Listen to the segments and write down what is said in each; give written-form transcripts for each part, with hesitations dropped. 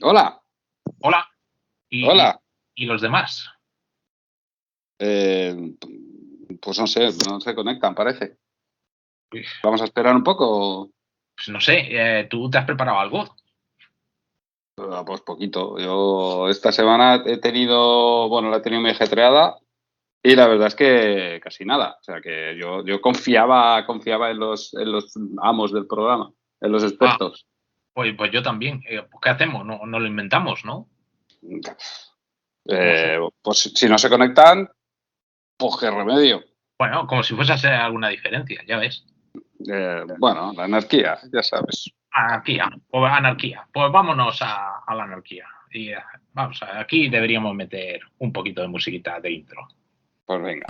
Hola, Hola. ¿Y, y- hola. y los demás? Eh, pues no se conectan, parece. Uy, Vamos a esperar un poco. pues no sé, ¿tú te has preparado algo? Pues poquito. Yo esta semana la he tenido muy ajetreada y la verdad es que casi nada. O sea que yo confiaba en los amos del programa, en los Ah, expertos. pues yo también. Pues, ¿qué hacemos? No lo inventamos, ¿no? No sé. Pues si no se conectan, pues qué remedio. Bueno, como si fuese a ser alguna diferencia, ya ves. Bueno, la anarquía, ya sabes. Anarquía, o anarquía. Pues vámonos a la anarquía. Aquí deberíamos meter un poquito de musiquita de intro. Pues venga.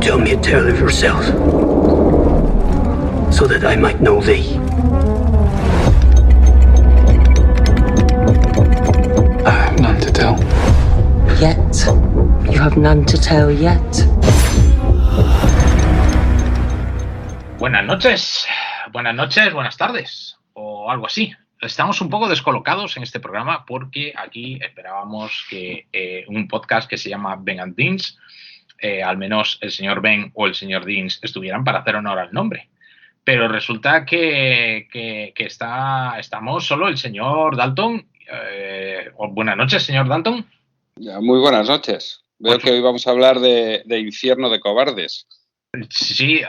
Tell me a tale of yourself, so that I might know thee. I have none to tell. Yet. You have none to tell yet. Buenas noches, buenas tardes, o algo así. Estamos un poco descolocados en este programa porque aquí esperábamos que un podcast que se llama Ben and Deans, al menos el señor Ben o el señor Deans estuvieran para hacer honor al nombre. Pero resulta que estamos solo el señor Dalton. Buenas noches, señor Dalton. Ya, muy buenas noches. Veo Pues que hoy vamos a hablar de Infierno de Cobardes. sí,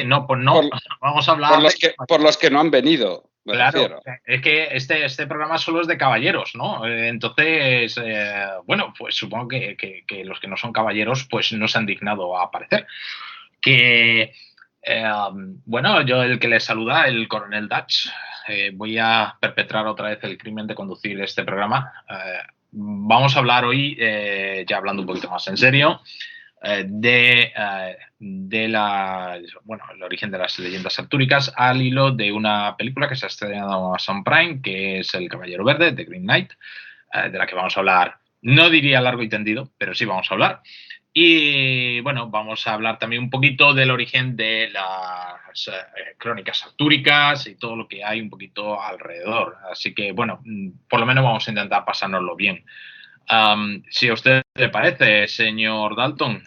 no, pues no. Por, Vamos a hablar de... por los que no han venido, me Claro, refiero. es que este programa solo es de caballeros, ¿no? Entonces, bueno, pues supongo que los que no son caballeros, pues no se han dignado a aparecer. Que, bueno, yo el que les saluda, el coronel Dutch, voy a perpetrar otra vez el crimen de conducir este programa. Vamos a hablar hoy, ya hablando un poquito más en serio, bueno, el origen de las leyendas artúricas al hilo de una película que se ha estrenado en Amazon Prime, que es El Caballero Verde, de Green Knight, de la que vamos a hablar, no diría largo y tendido, pero sí vamos a hablar. Y bueno, vamos a hablar también un poquito del origen de las crónicas artúricas y todo lo que hay un poquito alrededor. Así que bueno, por lo menos vamos a intentar pasárnoslo bien. Si a usted le parece, señor Dalton.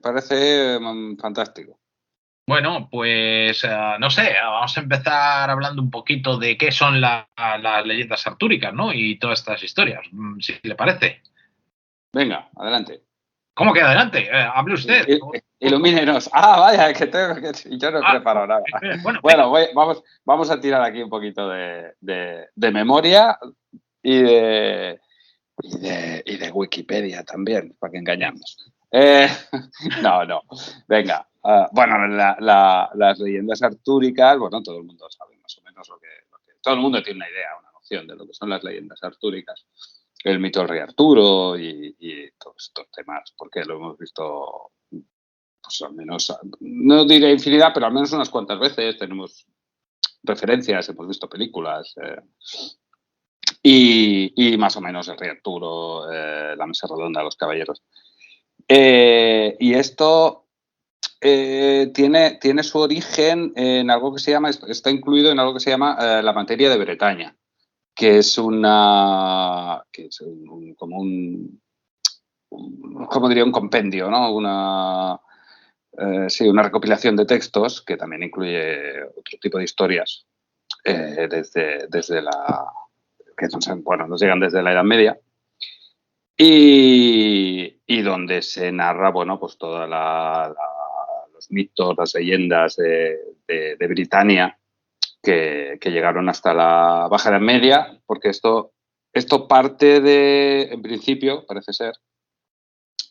Parece fantástico. Bueno, pues no sé, vamos a empezar hablando un poquito de qué son las leyendas artúricas, ¿no? Y todas estas historias, si le parece. Venga, adelante. ¿Cómo que adelante? Hable usted. Ilumínenos. Ah, vaya, yo no he Ah, preparado nada. bueno, venga. Bueno, vamos a tirar aquí un poquito de memoria y de Wikipedia también, para que engañamos. No. Venga. Bueno, las leyendas artúricas, bueno, todo el mundo sabe más o menos todo el mundo tiene una idea, una noción de lo que son las leyendas artúricas. El mito del rey Arturo y todos estos temas, porque lo hemos visto, pues al menos, no diré infinidad, pero al menos unas cuantas veces tenemos referencias, hemos visto películas. Y más o menos el rey Arturo, la mesa redonda, los caballeros. Y esto tiene su origen en algo que se llama, está incluido en algo que se llama la materia de Bretaña, que es como ¿cómo diría? Un compendio, ¿no? Una recopilación de textos que también incluye otro tipo de historias desde que nos llegan desde la Edad Media. Y donde se narra, bueno, pues todos los mitos, las leyendas de Britania que llegaron hasta la Baja Edad Media, porque esto parte en principio, parece ser,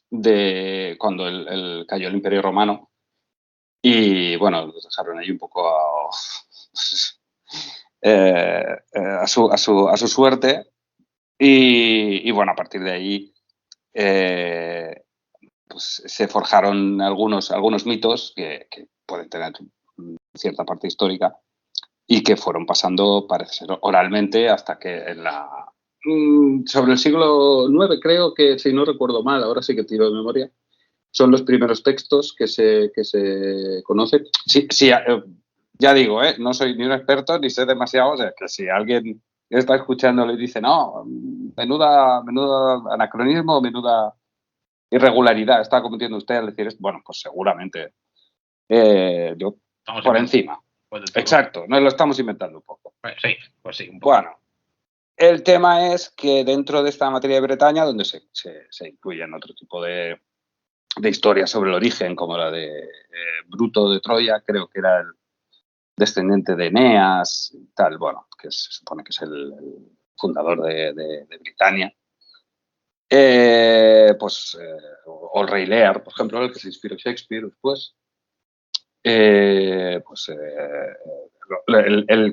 de cuando cayó el Imperio Romano y, bueno, los dejaron ahí un poco a su suerte. Y bueno, a partir de ahí pues se forjaron algunos mitos que pueden tener cierta parte histórica y que fueron pasando, parece ser, oralmente hasta que sobre el siglo IX, creo que, si no recuerdo mal, ahora sí que tiro de memoria, son los primeros textos que se conocen. Sí, ya digo, no soy ni un experto ni sé demasiado, o sea, que si alguien está escuchando y dice, no, menuda anacronismo, menuda irregularidad está cometiendo usted al decir esto, bueno, pues seguramente yo Estamos por encima. Exacto, nos lo estamos inventando un poco. Pues sí, un poco. Bueno, el tema es que dentro de esta materia de Bretaña, donde se incluyen otro tipo de historias sobre el origen, como la de Bruto de Troya, creo que era el descendiente de Eneas y tal, bueno, que se supone que es el fundador de Britania. O el Rey Lear, por ejemplo, el que se inspiró Shakespeare después. El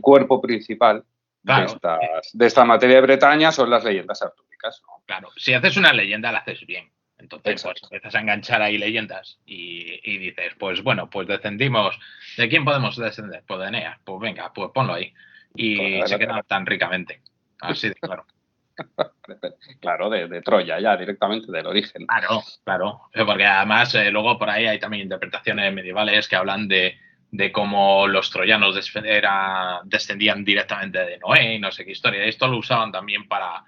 cuerpo principal Claro. de esta materia de Bretaña son las leyendas artúricas, ¿no? Claro, si haces una leyenda la haces bien. Entonces, Exacto. pues empiezas a enganchar ahí leyendas y dices, pues bueno, pues descendimos. ¿De quién podemos descender? Pues de Eneas. Pues venga, pues ponlo ahí. Y Claro, se queda tan ricamente. Así de claro. Claro, de Troya ya, directamente del origen. Claro. Porque además luego por ahí hay también interpretaciones medievales que hablan de cómo los troyanos descendían directamente de Noé y no sé qué historia. Esto lo usaban también para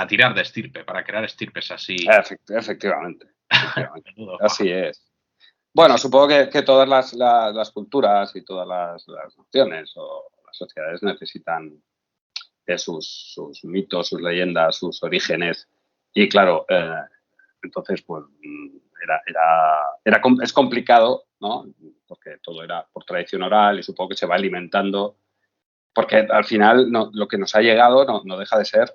tirar de estirpe, para crear estirpes así. Efectivamente. Así es. Bueno, supongo que todas las culturas y todas las naciones o las sociedades necesitan de sus mitos, sus leyendas, sus orígenes. Y claro, entonces pues es complicado, ¿no? Porque todo era por tradición oral y supongo que se va alimentando. Porque al final lo que nos ha llegado no deja de ser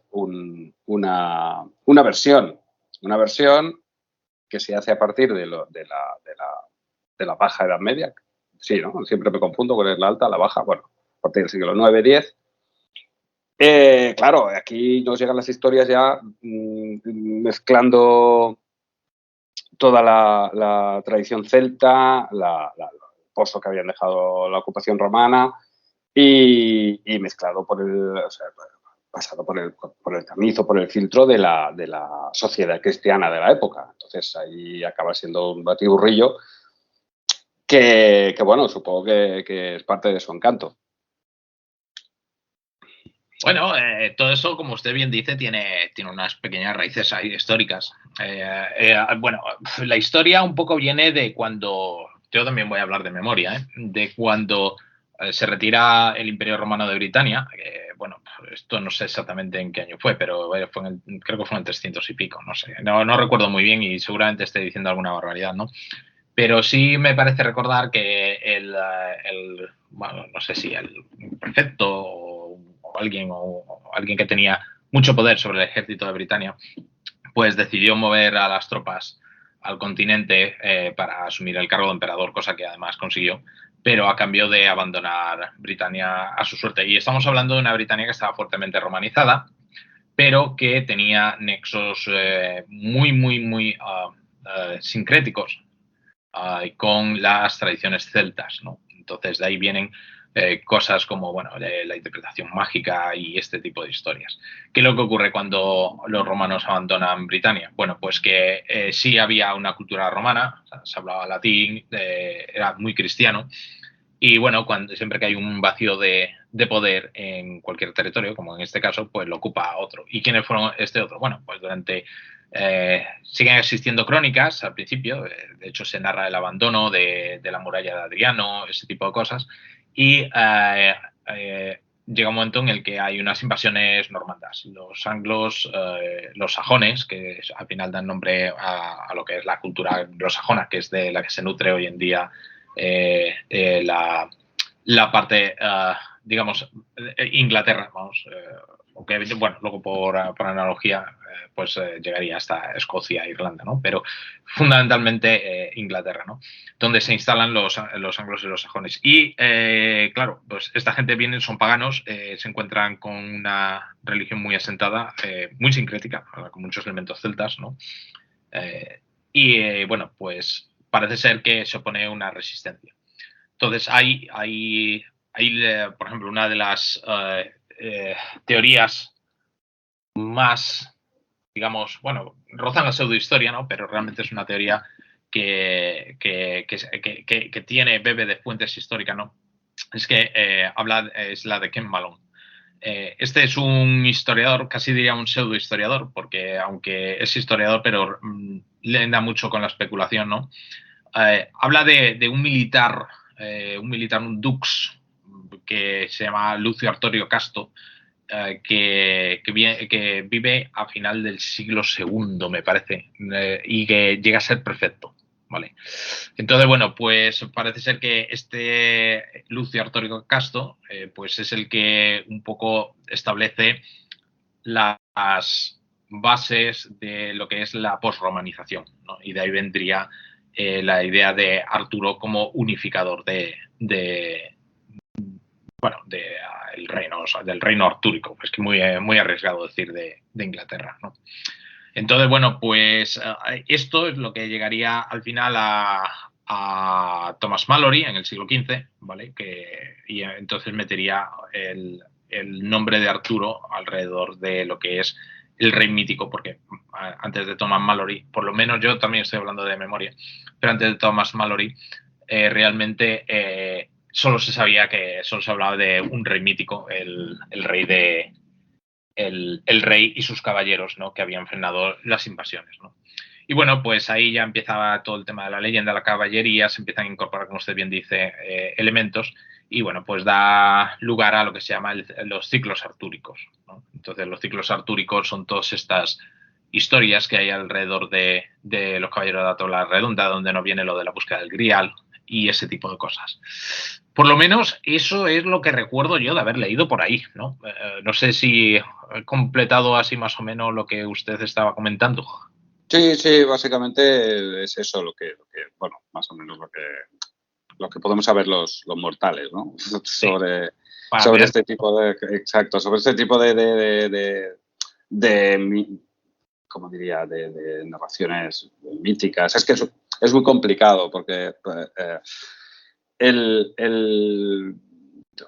una versión. Una versión que se hace a partir de la baja Edad Media. Sí, ¿no? Siempre me confundo con la alta, la baja. Bueno, a partir del siglo IX, X. Claro, aquí nos llegan las historias ya mezclando toda la tradición celta, el pozo que habían dejado la ocupación romana y mezclado pasado por el tamiz o por el filtro de la sociedad cristiana de la época. Entonces ahí acaba siendo un batiburrillo que bueno, supongo que es parte de su encanto. Bueno, todo eso, como usted bien dice, tiene unas pequeñas raíces ahí históricas. Bueno, la historia un poco viene de cuando, yo también voy a hablar de memoria, de cuando se retira el Imperio Romano de Britania. Bueno, esto no sé exactamente en qué año fue, pero creo que fue en 300 y pico, no sé. No recuerdo muy bien y seguramente esté diciendo alguna barbaridad, ¿no? Pero sí me parece recordar que bueno, no sé si el prefecto o alguien que tenía mucho poder sobre el ejército de Britania, pues decidió mover a las tropas al continente para asumir el cargo de emperador, cosa que además consiguió, pero a cambio de abandonar Britania a su suerte. Y estamos hablando de una Britania que estaba fuertemente romanizada, pero que tenía nexos muy sincréticos con las tradiciones celtas, ¿no? Entonces, de ahí vienen cosas como, bueno, la interpretación mágica y este tipo de historias. ¿Qué es lo que ocurre cuando los romanos abandonan Britania? Bueno, pues que sí había una cultura romana, o sea, se hablaba latín, era muy cristiano, y bueno, siempre que hay un vacío de poder en cualquier territorio, como en este caso, pues lo ocupa otro. ¿Y quiénes fueron este otro? Bueno, pues siguen existiendo crónicas al principio, de hecho se narra el abandono de la muralla de Adriano, ese tipo de cosas, y llega un momento en el que hay unas invasiones normandas. Los anglos, los sajones, que al final dan nombre a lo que es la cultura anglosajona, que es de la que se nutre hoy en día la parte, digamos, Inglaterra, vamos, aunque, bueno, luego por analogía llegaría hasta Escocia e Irlanda, ¿no? Pero fundamentalmente Inglaterra, ¿no? Donde se instalan los anglos y los sajones. Y, claro, pues esta gente son paganos, se encuentran con una religión muy asentada, muy sincrética, con muchos elementos celtas, ¿no? Bueno, pues parece ser que se opone una resistencia. Entonces, hay por ejemplo, una de las teorías más, digamos, bueno, rozan la pseudohistoria, ¿no? Pero realmente es una teoría que bebe de fuentes históricas, ¿no? Es que es la de Ken Malone. Este es un historiador, casi diría un pseudohistoriador, porque aunque es historiador, pero le anda mucho con la especulación, ¿no? Habla de un militar, un dux, que se llama Lucio Artorio Casto, que vive a final del siglo II, me parece, y que llega a ser prefecto, ¿vale? Entonces, bueno, pues parece ser que este Lucio Artorio Casto, pues es el que un poco establece las bases de lo que es la posromanización, ¿no? Y de ahí vendría la idea de Arturo como unificador el reino, o sea, del reino artúrico. Es que muy arriesgado decir de Inglaterra, ¿no? Entonces, bueno, pues esto es lo que llegaría al final a Thomas Malory en el siglo XV, ¿vale? Y entonces metería el nombre de Arturo alrededor de lo que es el rey mítico, porque antes de Thomas Malory, por lo menos yo también estoy hablando de memoria, pero antes de Thomas Malory, realmente solo se hablaba de un rey mítico, el rey y sus caballeros, ¿no? Que habían frenado las invasiones, ¿no? Y bueno, pues ahí ya empezaba todo el tema de la leyenda, la caballería, se empiezan a incorporar, como usted bien dice, elementos, y bueno, pues da lugar a lo que se llama los ciclos artúricos, ¿no? Entonces, los ciclos artúricos son todas estas historias que hay alrededor de los caballeros de la tabla redonda, donde no viene lo de la búsqueda del grial y ese tipo de cosas. Por lo menos eso es lo que recuerdo yo de haber leído por ahí, ¿no? No sé si he completado así más o menos lo que usted estaba comentando. Sí, básicamente es eso bueno, más o menos lo que podemos saber los mortales, ¿no? Sobre este tipo de ¿cómo diría? De narraciones míticas. Es que es muy complicado porque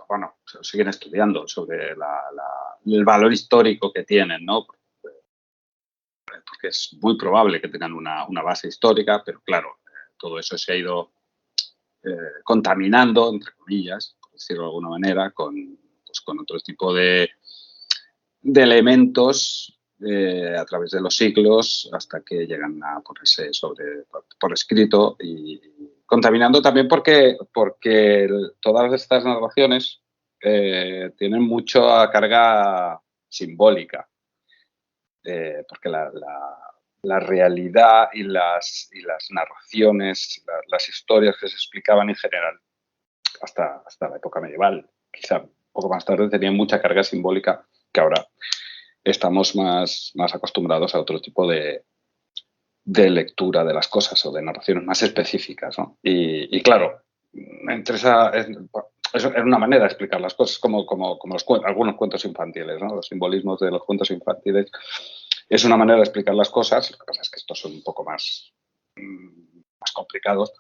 bueno, siguen estudiando sobre el valor histórico que tienen, ¿no? Porque es muy probable que tengan una base histórica, pero claro, todo eso se ha ido contaminando, entre comillas, por decirlo de alguna manera, con otro tipo de elementos a través de los siglos hasta que llegan a ponerse por escrito y contaminando también porque todas estas narraciones tienen mucha carga simbólica. Porque la realidad y las narraciones, las historias que se explicaban en general hasta la época medieval, quizá un poco más tarde, tenían mucha carga simbólica que ahora estamos más acostumbrados a otro tipo de lectura de las cosas o de narraciones más específicas, ¿no? Y claro, entre es una manera de explicar las cosas, como algunos cuentos infantiles, ¿no? Los simbolismos de los cuentos infantiles es una manera de explicar las cosas. Lo que pasa es que estos son un poco más complicados,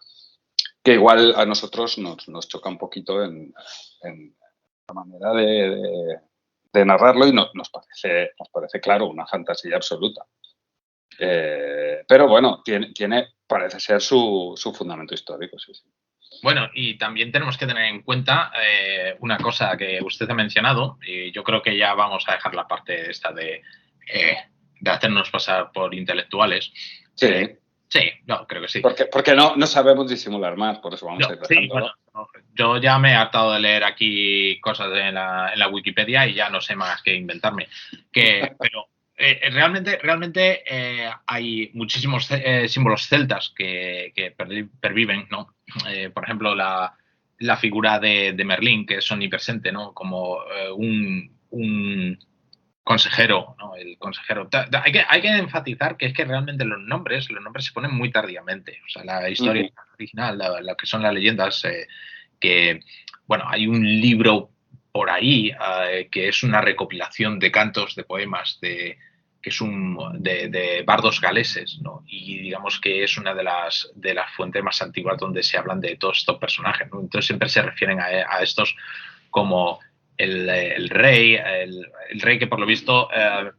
que igual a nosotros nos choca un poquito en la manera de narrarlo y nos parece claro una fantasía absoluta. Pero bueno, parece ser su fundamento histórico, sí. Bueno, y también tenemos que tener en cuenta una cosa que usted ha mencionado, y yo creo que ya vamos a dejar la parte esta de hacernos pasar por intelectuales. Sí. Sí, no, creo que sí. Porque no sabemos disimular más, por eso vamos a ir dejando. Sí, bueno, yo ya me he hartado de leer aquí cosas en la Wikipedia y ya no sé más que inventarme. Pero realmente hay muchísimos símbolos celtas que perviven, ¿no? Por ejemplo, la figura de Merlín, que es omnipresente, ¿no? Como consejero, ¿no? El consejero. Hay que enfatizar que es que realmente los nombres se ponen muy tardíamente. O sea, la historia original, lo que son las leyendas, que, bueno, hay un libro por ahí que es una recopilación de cantos, de poemas, que es de bardos galeses, ¿no? Y digamos que es una de las fuentes más antiguas donde se hablan de todos estos personajes, ¿no? Entonces siempre se refieren a estos como el rey, el rey que por lo visto,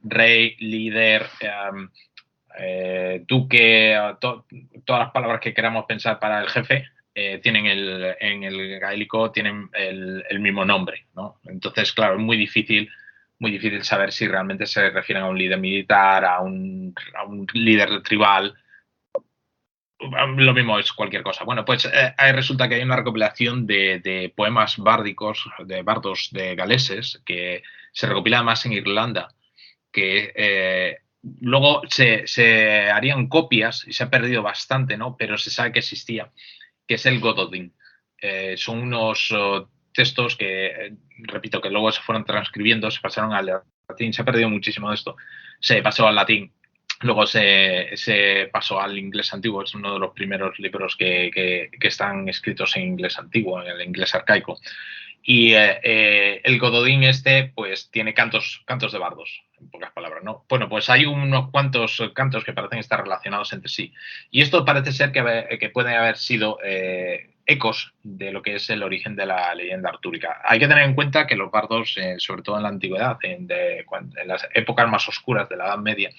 rey, líder, duque, todas las palabras que queramos pensar para el jefe, tienen en el gaélico tienen el mismo nombre, ¿no? Entonces, claro, es muy difícil saber si realmente se refieren a un líder militar, a un líder tribal. Lo mismo es cualquier cosa. Bueno, pues resulta que hay una recopilación de poemas bárdicos, de bardos de galeses, que se recopila más en Irlanda, que luego se harían copias y se ha perdido bastante, ¿no? Pero se sabe que existía, que es el Gododin. Son unos textos que, repito, que luego se fueron transcribiendo, se pasaron al latín, se ha perdido muchísimo de esto, se pasó al latín. Luego se pasó al inglés antiguo, es uno de los primeros libros que están escritos en inglés antiguo, en el inglés arcaico. Y el Gododín pues tiene cantos de bardos, en pocas palabras, ¿no? Bueno, pues hay unos cuantos cantos que parecen estar relacionados entre sí. Y esto parece ser que pueden haber sido ecos de lo que es el origen de la leyenda artúrica. Hay que tener en cuenta que los bardos, sobre todo en la antigüedad, en las épocas más oscuras de la Edad Media,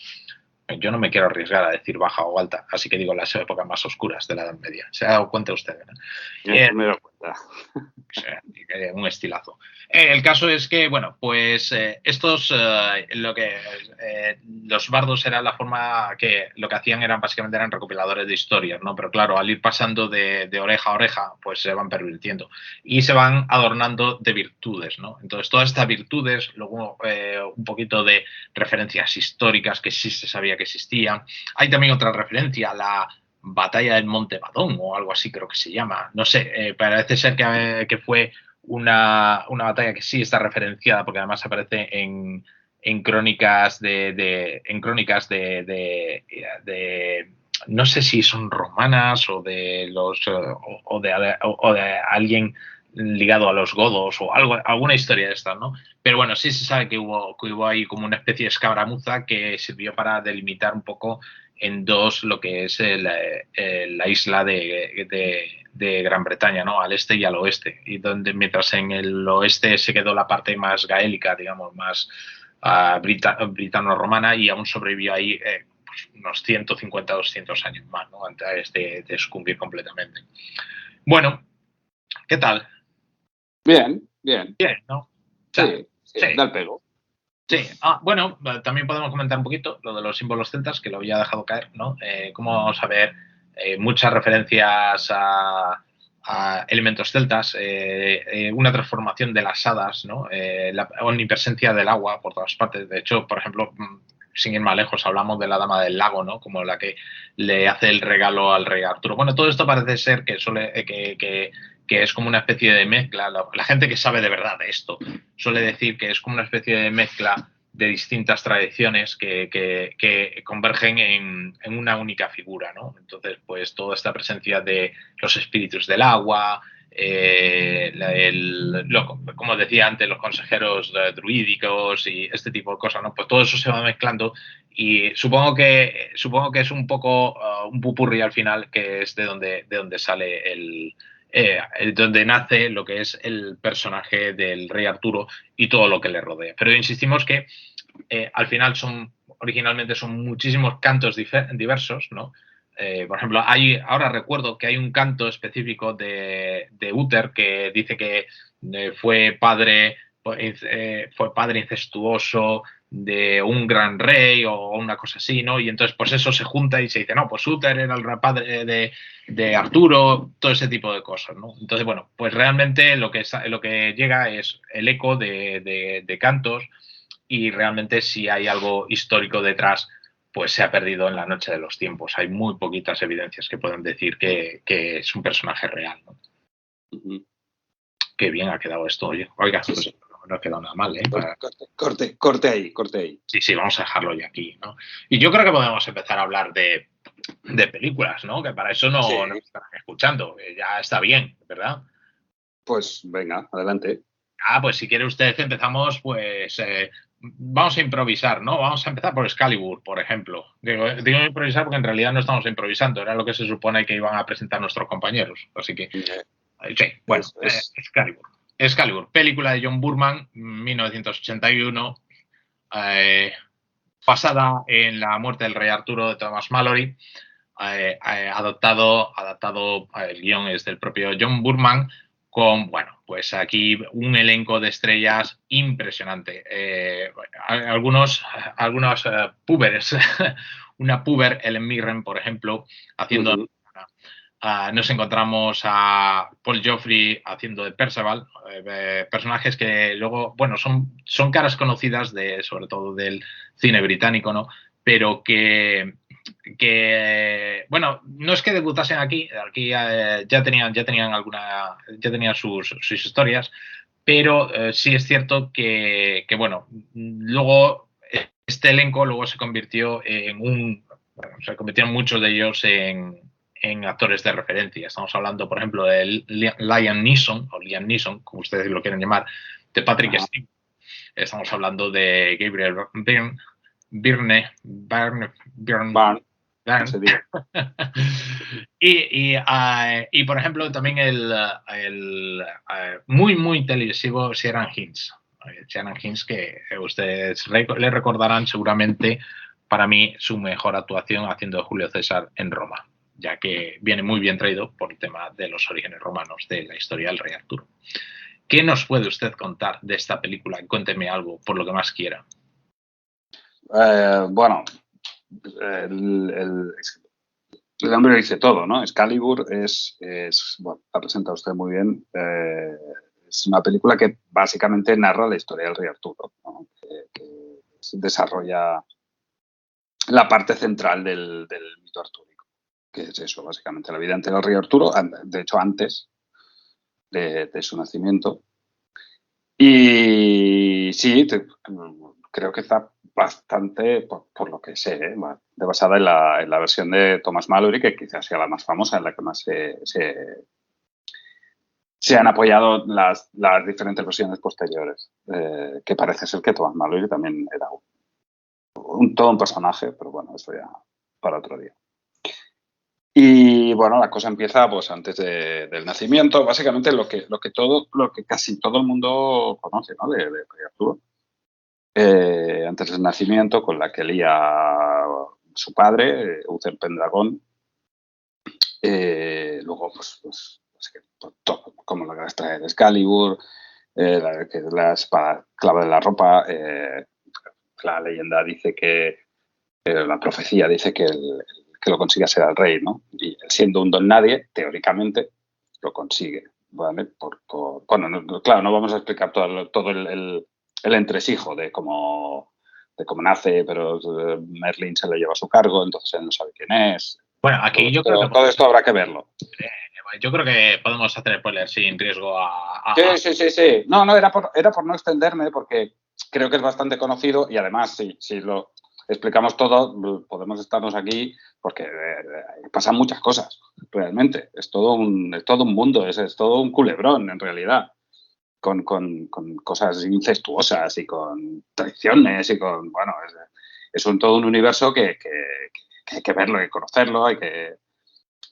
yo no me quiero arriesgar a decir baja o alta, así que digo las épocas más oscuras de la Edad Media. ¿Se ha dado cuenta usted? ¿No? Yo me doy cuenta. Un estilazo. El caso es que, bueno, pues los bardos era la forma que lo que hacían básicamente eran recopiladores de historias, ¿no? Pero claro, al ir pasando de oreja a oreja, pues se van pervirtiendo y se van adornando de virtudes, ¿no? Entonces, todas estas virtudes, luego un poquito de referencias históricas que sí se sabía que existían. Hay también otra referencia, la Batalla del Monte Badón o algo así creo que se llama. No sé, parece ser que fue una batalla que sí está referenciada porque además aparece en crónicas de no sé si son romanas o de alguien ligado a los godos o alguna historia de estas, ¿no? Pero bueno, sí se sabe que hubo ahí como una especie de escaramuza que sirvió para delimitar un poco en dos lo que es la isla de Gran Bretaña, ¿no? Al este y al oeste. Y mientras en el oeste se quedó la parte más gaélica, digamos, más britano-romana, y aún sobrevivió ahí pues unos 150, 200 años más, ¿no? Antes de sucumbir completamente. Bueno, ¿qué tal? Bien, ¿no? O sea, sí. Da el pego. Sí, bueno, también podemos comentar un poquito lo de los símbolos celtas, que lo había dejado caer, ¿no? Como vamos a ver muchas referencias a elementos celtas, una transformación de las hadas, ¿no? La omnipresencia del agua por todas partes. De hecho, por ejemplo, sin ir más lejos, hablamos de la Dama del Lago, ¿no? Como la que le hace el regalo al rey Arturo. Bueno, todo esto parece ser que es como una especie de mezcla. La gente que sabe de verdad de esto suele decir que es como una especie de mezcla de distintas tradiciones que convergen en una única figura, ¿no? Entonces, pues toda esta presencia de los espíritus del agua, como decía antes, los consejeros druídicos y este tipo de cosas, ¿no? Pues todo eso se va mezclando y supongo que es un poco un pupurri al final, que es de donde sale donde nace lo que es el personaje del rey Arturo y todo lo que le rodea. Pero insistimos que al final originalmente son muchísimos cantos diversos, ¿no? Por ejemplo, ahora recuerdo que hay un canto específico de Uther que dice que fue padre incestuoso de un gran rey o una cosa así, ¿no? Y entonces pues eso se junta y se dice, no, pues Uther era el padre de Arturo, todo ese tipo de cosas, ¿no? Entonces, bueno, pues realmente lo que llega es el eco de cantos, y realmente si hay algo histórico detrás, pues se ha perdido en la noche de los tiempos. Hay muy poquitas evidencias que pueden decir que es un personaje real, ¿no? Qué bien ha quedado esto, oye. Oiga, pues, no ha quedado nada mal, ¿eh? Corte ahí. Sí, vamos a dejarlo ya aquí, ¿no? Y yo creo que podemos empezar a hablar de películas, ¿no? Que para eso no Sí. nos están escuchando. Ya está bien, ¿verdad? Pues venga, adelante. Pues si quiere usted empezamos, pues vamos a improvisar, ¿no? Vamos a empezar por Excalibur, por ejemplo. Digo improvisar porque en realidad no estamos improvisando, era lo que se supone que iban a presentar nuestros compañeros. Así que, sí, bueno, Excalibur, película de John Boorman, 1981, basada en la muerte del rey Arturo de Thomas Malory. Adaptado, el guión es del propio John Boorman, con, bueno, pues aquí un elenco de estrellas impresionante. Algunos púberes, una puber, Ellen Mirren, por ejemplo, haciendo... nos encontramos a Paul Joffrey haciendo de Perceval, personajes que luego, bueno, son caras conocidas sobre todo del cine británico, ¿no? Pero que bueno, no es que debutasen aquí ya tenían sus historias, pero sí es cierto que bueno, luego este elenco luego se convirtieron muchos de ellos en actores de referencia. Estamos hablando, por ejemplo, de Liam Neeson, como ustedes lo quieren llamar, de Patrick Stewart. Estamos hablando de Gabriel Byrne. Y por ejemplo, también el muy televisivo Ciarán Hinds. Ciarán Hinds, que ustedes le recordarán seguramente, para mí, su mejor actuación haciendo de Julio César en Roma, ya que viene muy bien traído por el tema de los orígenes romanos de la historia del rey Arturo. ¿Qué nos puede usted contar de esta película? Cuénteme algo, por lo que más quiera. Bueno, el nombre dice todo, ¿no? Excalibur bueno, la presenta usted muy bien. Es una película que básicamente narra la historia del rey Arturo, ¿no? que desarrolla la parte central del mito artúrico, que es eso, básicamente la vida entera del rey Arturo, de hecho antes de su nacimiento. Y sí, creo que está bastante, por lo que sé, basada en la versión de Thomas Malory, que quizás sea la más famosa, en la que más se han apoyado las diferentes versiones posteriores, que parece ser que Thomas Malory también era todo un personaje, pero bueno, eso ya para otro día. Y bueno, la cosa empieza pues antes del nacimiento, básicamente lo que casi todo el mundo conoce, ¿no? de Arturo. Antes del nacimiento, con la que lía su padre, Uther Pendragon. Luego, pues todo, como la extrae de Excalibur, la espada clave de la ropa. La leyenda dice la profecía dice que lo consigue ser el rey, ¿no? Y siendo un don nadie, teóricamente, lo consigue, ¿vale? Bueno, claro, no vamos a explicar todo el entresijo de cómo nace, pero Merlín se le lleva a su cargo, entonces él no sabe quién es. Bueno, aquí yo creo que todo esto habrá que verlo. Yo creo que podemos hacer spoilers sin riesgo Sí. No, era por no extenderme, porque creo que es bastante conocido y además, si lo explicamos todo, podemos estarnos aquí porque pasan muchas cosas, realmente. Es todo un mundo, es todo un culebrón, en realidad, con cosas incestuosas y con traiciones y con, bueno, es todo un universo que hay que verlo, hay que conocerlo, hay que...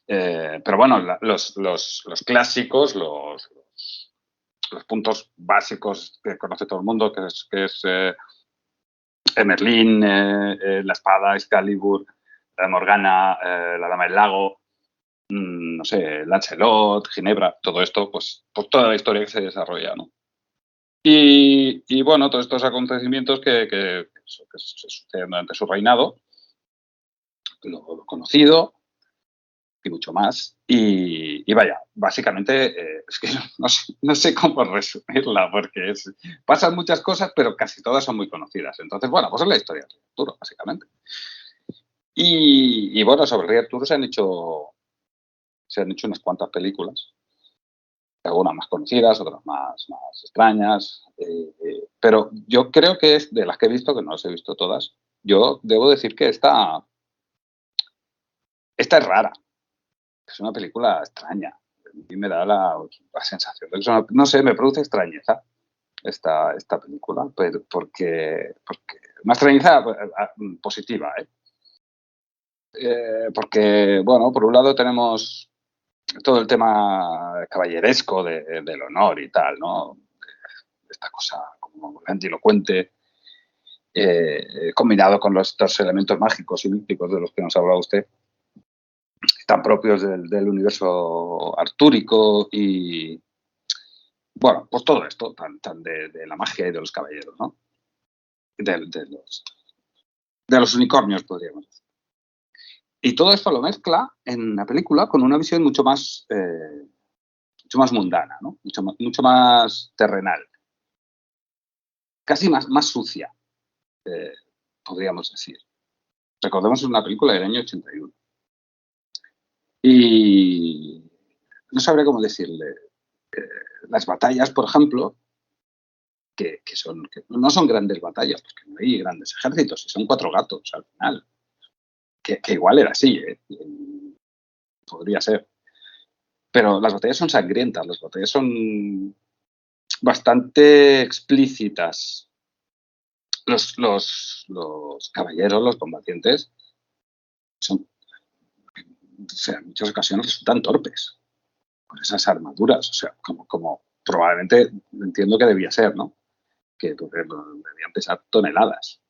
pero bueno, los clásicos, los puntos básicos que conoce todo el mundo, que es Merlín, la espada, Excalibur, la Morgana, la Dama del Lago, no sé, Lancelot, Ginebra, todo esto, pues toda la historia que se desarrolla, ¿no? Y bueno, todos estos acontecimientos que suceden durante su reinado, lo conocido y mucho más. Y vaya, básicamente es que no sé cómo resumirla, porque pasan muchas cosas, pero casi todas son muy conocidas. Entonces, bueno, pues es la historia del rey Arturo, básicamente. Y bueno, sobre el rey Arturo se han hecho unas cuantas películas. Algunas más conocidas, otras más extrañas. Pero yo creo que es de las que he visto, que no las he visto todas, yo debo decir que esta es rara. Es una película extraña. A mí me da la sensación de que no sé, me produce extrañeza esta película, pero porque una extrañeza positiva, porque, bueno, por un lado tenemos todo el tema caballeresco del honor y tal, ¿no? Esta cosa como grandilocuente, combinado con los dos elementos mágicos y místicos de los que nos ha hablado usted, tan propios del universo artúrico y, bueno, pues todo esto, tan de la magia y de los caballeros, ¿no? De los unicornios, podríamos decir. Y todo esto lo mezcla en la película con una visión mucho más mundana, ¿no? Mucho más terrenal. Casi más sucia, podríamos decir. Recordemos, es una película del año 81. Y no sabré cómo decirle. Las batallas, por ejemplo, que no son grandes batallas, porque no hay grandes ejércitos, y son 4 gatos al final. Que igual era así, podría ser. Pero las batallas son sangrientas, las batallas son bastante explícitas. Los caballeros, los combatientes, son, o sea, en muchas ocasiones resultan torpes con esas armaduras, o sea, como probablemente entiendo que debía ser, ¿no? Que debían pesar toneladas.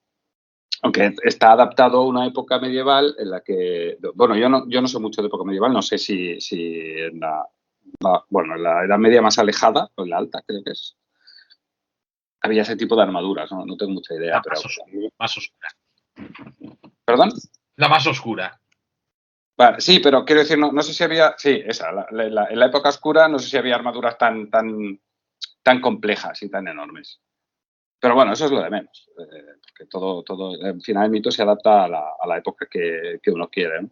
Aunque está adaptado a una época medieval en la que, bueno, yo no sé mucho de época medieval, no sé si en en la Edad Media más alejada, o en la alta, creo que es, había ese tipo de armaduras, no tengo mucha idea. La pero más oscura. ¿Perdón? La más oscura. Vale, sí, pero quiero decir, no sé si había, sí, esa, en la época oscura no sé si había armaduras tan complejas y tan enormes. Pero bueno, eso es lo de menos, porque todo, al final el mito se adapta a la época que uno quiere, ¿no?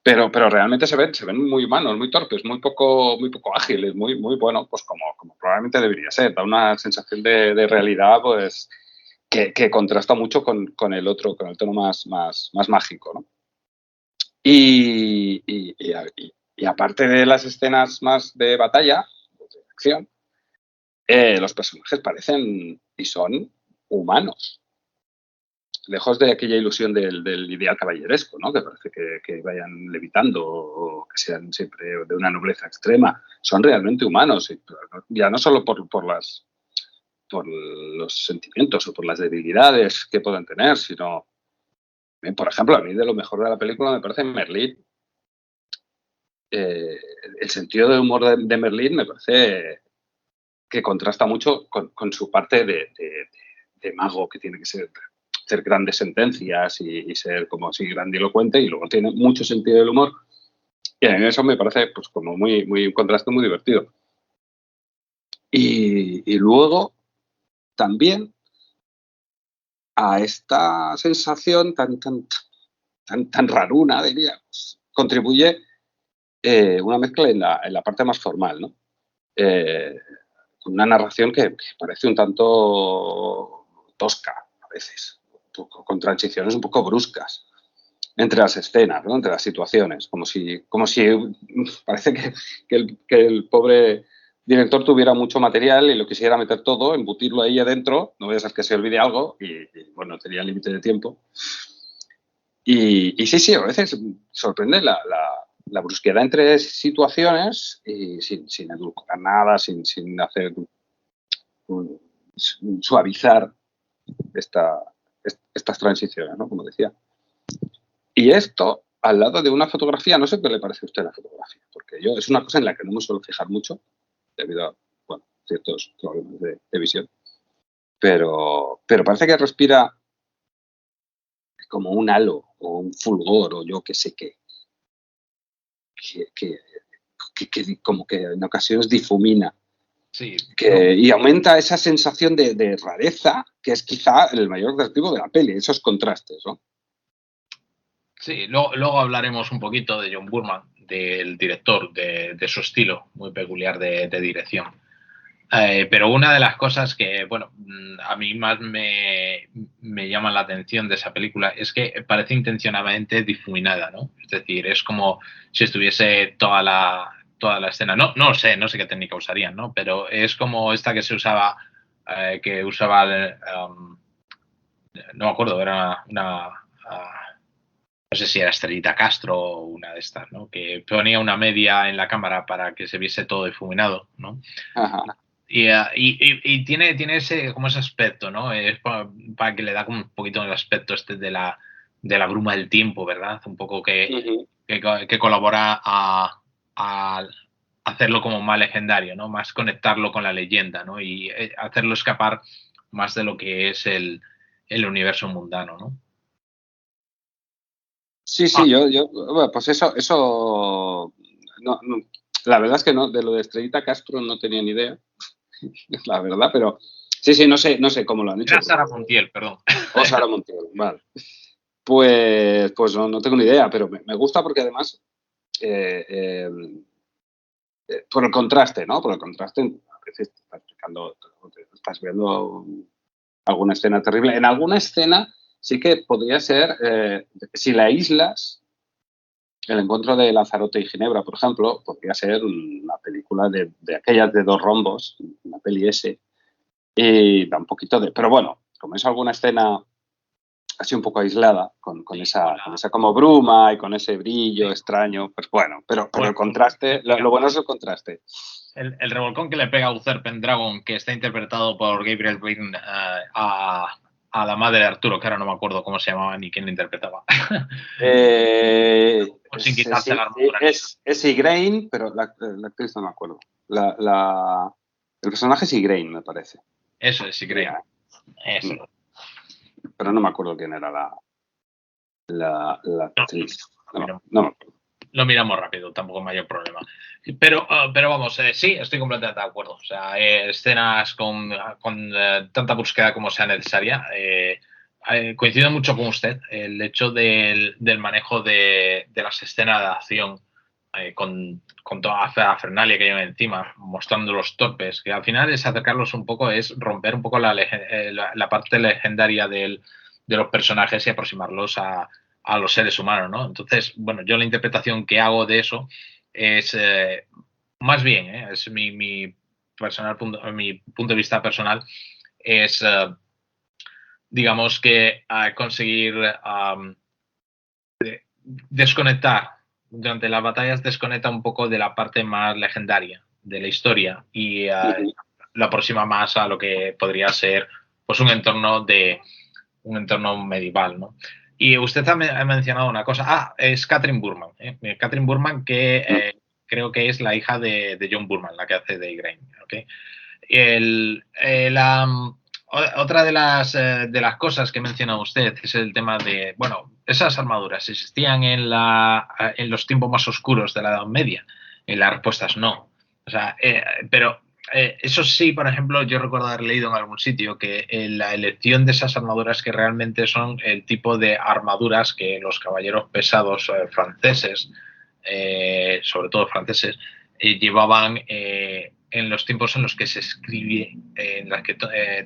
Pero realmente se ven muy humanos, muy torpes, muy poco ágiles, muy bueno, pues como probablemente debería ser. Da una sensación de realidad, pues, que contrasta mucho con el otro, con el tono más mágico, ¿no? Y aparte de las escenas más de batalla, de acción, los personajes parecen y son humanos. Lejos de aquella ilusión del ideal caballeresco, ¿no? Que parece que vayan levitando o que sean siempre de una nobleza extrema. Son realmente humanos, ya no solo por los sentimientos o por las debilidades que puedan tener, sino, por ejemplo, a mí de lo mejor de la película me parece Merlín. El sentido del humor de Merlín me parece que contrasta mucho con su parte de mago, que tiene que ser hacer grandes sentencias y ser como así grandilocuente, y luego tiene mucho sentido del humor. Y en eso me parece pues como un contraste muy divertido. Y luego también a esta sensación tan raruna, diría, pues, contribuye una mezcla en la parte más formal, ¿no? Con una narración que parece un tanto tosca a veces, con transiciones un poco bruscas entre las escenas, ¿no? Entre las situaciones, como si parece que el pobre director tuviera mucho material y lo quisiera meter todo, embutirlo ahí adentro, no vaya a ser que se olvide algo y bueno, tenía límite de tiempo. Y sí, a veces sorprende la brusquedad entre situaciones y sin edulcorar nada, sin hacer suavizar estas transiciones, ¿no? Como decía. Y esto al lado de una fotografía, no sé qué le parece a usted la fotografía, porque yo es una cosa en la que no me suelo fijar mucho, debido a ciertos problemas de visión, pero parece que respira como un halo o un fulgor o yo qué sé qué, que como que en ocasiones difumina. Sí. Y aumenta esa sensación de rareza, que es quizá el mayor atractivo de la peli, esos contrastes, ¿no? Sí, luego hablaremos un poquito de John Boorman, del director, de su estilo muy peculiar de dirección. Pero una de las cosas que, bueno, a mí más me llama la atención de esa película es que parece intencionadamente difuminada, ¿no? Es decir, es como si estuviese toda la escena. No lo sé, no sé qué técnica usarían, ¿no? Pero es como esta que se usaba, no me acuerdo, era no sé si era Estrellita Castro o una de estas, ¿no? Que ponía una media en la cámara para que se viese todo difuminado, ¿no? Ajá. Y tiene ese aspecto, ¿no? Es para que le da como un poquito el aspecto de la bruma del tiempo, ¿verdad? Un poco que colabora a hacerlo como más legendario, ¿no? Más conectarlo con la leyenda, ¿no? Y hacerlo escapar más de lo que es el universo mundano, ¿no? Sí, bueno, pues eso, no, la verdad es que no, de lo de Estrellita Castro no tenía ni idea, la verdad, pero sí, no sé cómo lo han hecho. Era Sara Montiel, perdón. O Sara Montiel, vale. Pues no tengo ni idea, pero me gusta porque además, por el contraste, ¿no? Por el contraste, a veces estás viendo alguna escena terrible. En alguna escena sí que podría ser, si la aíslas, el encuentro de Lanzarote y Ginebra, por ejemplo, podría ser una película de aquellas de 2 rombos, una peli ese, y da un poquito de... Pero bueno, como es alguna escena así un poco aislada, con esa como bruma y con ese brillo extraño, pues bueno, pero el contraste, lo bueno es el contraste. El revolcón que le pega a Uther Pendragon, que está interpretado por Gabriel Byrne, a la madre de Arturo, que ahora no me acuerdo cómo se llamaba ni quién lo interpretaba. Sin quitarse la armadura. Es Igraine, pero la actriz no me acuerdo. El personaje es Igraine, me parece. Eso es Igraine. Eso. Pero no me acuerdo quién era la actriz. No me acuerdo. Lo miramos rápido, tampoco hay mayor problema. Pero vamos, sí, estoy completamente de acuerdo. O sea, escenas con tanta búsqueda como sea necesaria. Coincido mucho con usted. El hecho del manejo de las escenas de acción con toda la fernalia que llevan encima, mostrando los torpes, que al final es acercarlos un poco, es romper un poco la parte legendaria de los personajes y aproximarlos a los seres humanos, ¿no? Entonces, bueno, yo la interpretación que hago de eso es más bien, es mi punto de vista personal, es digamos que conseguir desconectar durante las batallas, desconecta un poco de la parte más legendaria de la historia y lo aproxima más a lo que podría ser pues un entorno medieval, ¿no? Y usted ha mencionado una cosa. Es Catherine Boorman. Catherine Boorman, que creo que es la hija de John Boorman, la que hace de Igraine. ¿Okay? Otra de las cosas que menciona usted es el tema de, bueno, esas armaduras existían en los tiempos más oscuros de la Edad Media. Y la respuesta es no. O sea, pero eso sí, por ejemplo, yo recuerdo haber leído en algún sitio que la elección de esas armaduras que realmente son el tipo de armaduras que los caballeros pesados franceses, sobre todo franceses, llevaban en los tiempos en los que se escribe, en las que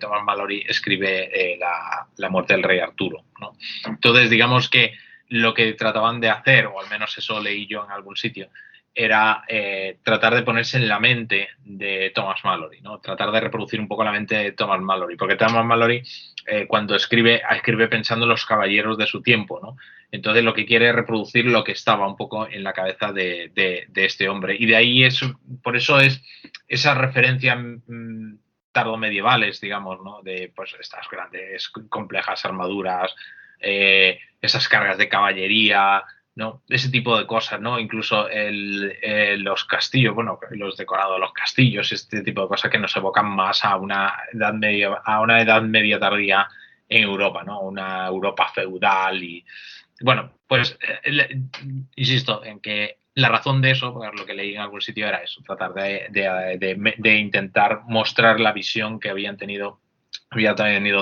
Thomas Malory escribe la muerte del rey Arturo, ¿no? Entonces, digamos que lo que trataban de hacer, o al menos eso leí yo en algún sitio, era tratar de ponerse en la mente de Thomas Malory, ¿no? Tratar de reproducir un poco la mente de Thomas Malory, porque Thomas Malory cuando escribe pensando en los caballeros de su tiempo, ¿no? Entonces lo que quiere es reproducir lo que estaba un poco en la cabeza de este hombre. Y de ahí por eso es esas referencias tardomedievales, digamos, ¿no? De pues estas grandes, complejas armaduras, esas cargas de caballería, ¿no? Ese tipo de cosas, ¿no? Incluso los castillos, bueno, los decorados de los castillos, este tipo de cosas que nos evocan más a una edad media tardía en Europa, ¿no? Una Europa feudal y bueno, pues insisto en que la razón de eso, porque lo que leí en algún sitio era eso, tratar de intentar mostrar la visión que había tenido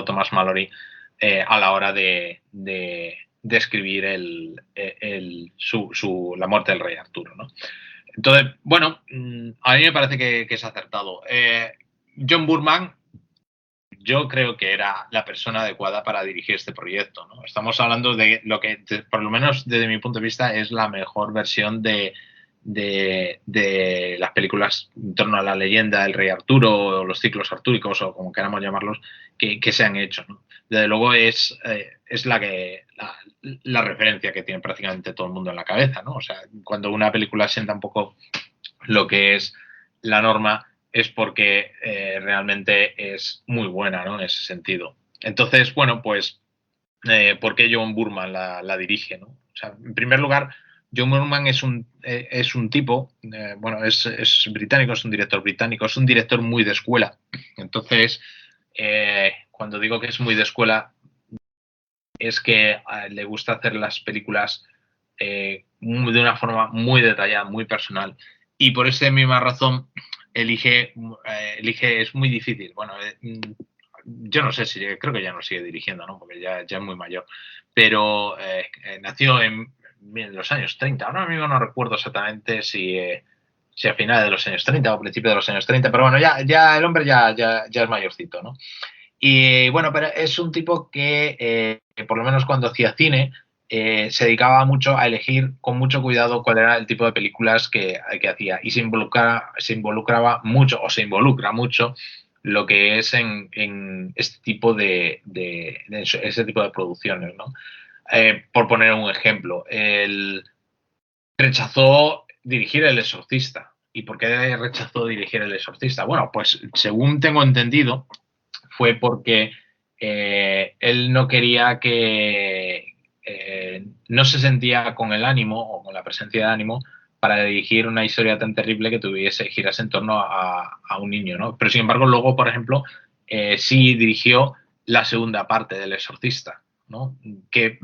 Thomas Malory a la hora de describir la muerte del rey Arturo, ¿no? Entonces, bueno, a mí me parece que es acertado. John Boorman, yo creo que era la persona adecuada para dirigir este proyecto, ¿no? Estamos hablando de lo que, por lo menos desde mi punto de vista, es la mejor versión de las películas en torno a la leyenda del rey Arturo o los ciclos artúricos o como queramos llamarlos que se han hecho, ¿no? Desde luego es la referencia que tiene prácticamente todo el mundo en la cabeza, ¿no? O sea, cuando una película sienta un poco lo que es la norma es porque realmente es muy buena, ¿no? En ese sentido. Entonces, bueno, pues ¿por qué John Boorman la dirige, ¿no? O sea, en primer lugar, John Boorman es un tipo, bueno, es británico, es un director británico, es un director muy de escuela. Entonces, cuando digo que es muy de escuela, es que le gusta hacer las películas de una forma muy detallada, muy personal. Y por esa misma razón elige es muy difícil. Bueno, yo no sé si, creo que ya no sigue dirigiendo, ¿no? Porque ya es muy mayor. Pero nació en los años 30. Ahora mismo no recuerdo exactamente si a finales de los años 30 o a principios de los años 30, pero bueno, ya el hombre ya es mayorcito, ¿no? Y bueno, pero es un tipo que por lo menos cuando hacía cine, se dedicaba mucho a elegir con mucho cuidado cuál era el tipo de películas que hacía y se involucraba mucho o se involucra mucho lo que es en este tipo ese tipo de producciones, ¿no? Por poner un ejemplo, él rechazó dirigir El Exorcista. ¿Y por qué rechazó dirigir El Exorcista? Bueno, pues según tengo entendido, fue porque él no quería no se sentía con el ánimo o con la presencia de ánimo para dirigir una historia tan terrible que girase en torno a un niño, ¿no? Pero sin embargo, luego, por ejemplo, sí dirigió la segunda parte del Exorcista, ¿no? Que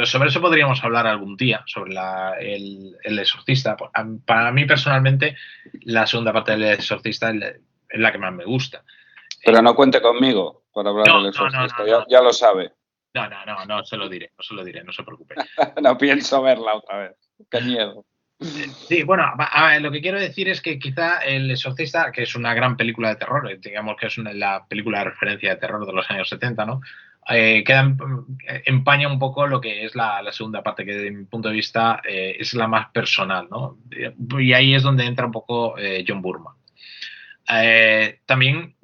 sobre eso podríamos hablar algún día, sobre el Exorcista. Para mí, personalmente, la segunda parte del Exorcista es la que más me gusta. Pero no cuente conmigo para hablar del Exorcista, ya lo sabe. No se lo diré, no se preocupe. No pienso verla otra vez. Qué miedo. Sí, bueno, lo que quiero decir es que quizá El Exorcista, que es una gran película de terror, digamos que es la película de referencia de terror de los años 70, ¿no? Empaña un poco lo que es la segunda parte, que desde mi punto de vista es la más personal, ¿no? Y ahí es donde entra un poco John Boorman. También,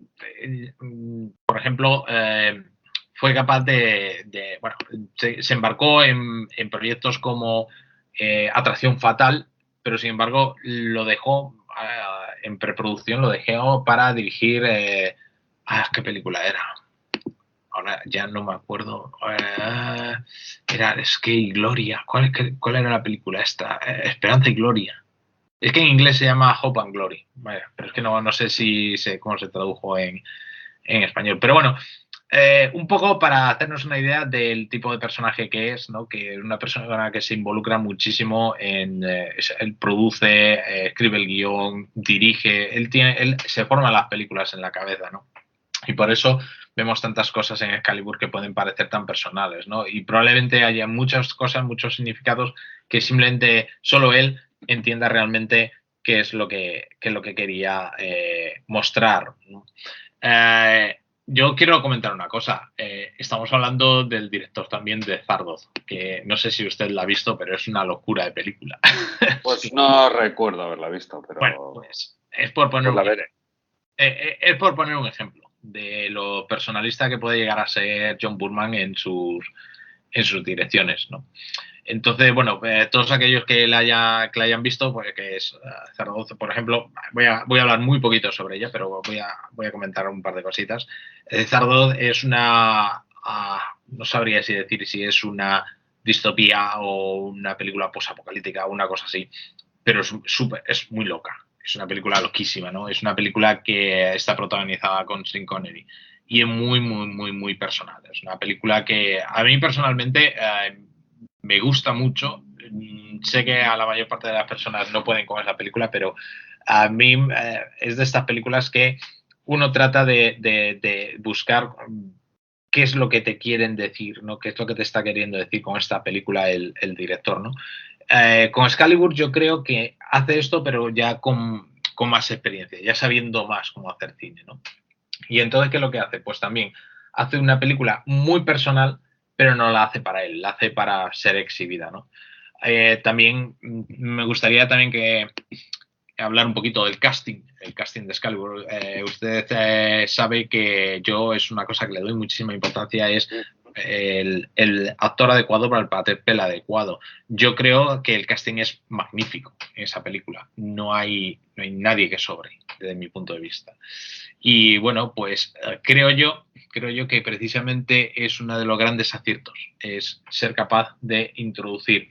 por ejemplo, fue capaz bueno, se embarcó en proyectos como Atracción Fatal, pero sin embargo lo dejó en preproducción, lo dejó para dirigir ¿qué película era? Ahora ya no me acuerdo. Es que Gloria. ¿Cuál era la película esta? Esperanza y Gloria. Es que en inglés se llama Hope and Glory. Vaya, pero es que no sé cómo se tradujo en español. Pero bueno, un poco para hacernos una idea del tipo de personaje que es, ¿no? Que es una persona que se involucra muchísimo él produce, escribe el guión, dirige, él se forma las películas en la cabeza, ¿no? Y por eso vemos tantas cosas en Excalibur que pueden parecer tan personales, ¿no? Y probablemente haya muchas cosas, muchos significados que simplemente solo él entienda realmente qué es lo que quería mostrar, ¿no? Yo quiero comentar una cosa. Estamos hablando del director también de Zardoz, que no sé si usted la ha visto, pero es una locura de película. Pues no recuerdo haberla visto, pero... Bueno, pues es por poner un ejemplo de lo personalista que puede llegar a ser John Boorman en sus direcciones, ¿no? Entonces, bueno, todos aquellos que la hayan visto, pues que es Zaragoza, por ejemplo, voy a hablar muy poquito sobre ella, pero voy a comentar un par de cositas. Zaragoza es no sabría decir si es una distopía o una película posapocalíptica o una cosa así, pero es muy loca. Es una película loquísima, ¿no? Es una película que está protagonizada con Sean Connery y es muy, muy, muy, muy personal. Es una película que a mí personalmente me gusta mucho. Sé que a la mayor parte de las personas no pueden con esa película, pero a mí es de estas películas que uno trata de buscar qué es lo que te quieren decir, ¿no? Qué es lo que te está queriendo decir con esta película el director, ¿no? Con Excalibur yo creo que hace esto, pero ya con más experiencia, ya sabiendo más cómo hacer cine, ¿no? Y entonces, ¿qué es lo que hace? Pues también hace una película muy personal, pero no la hace para él, la hace para ser exhibida, ¿no? También me gustaría también que hablar un poquito del casting, el casting de Excalibur. Usted sabe que yo es una cosa que le doy muchísima importancia, es el actor adecuado para el papel adecuado. Yo creo que el casting es magnífico en esa película. No hay nadie que sobre, desde mi punto de vista. Y bueno, pues creo yo que precisamente es uno de los grandes aciertos, es ser capaz de introducir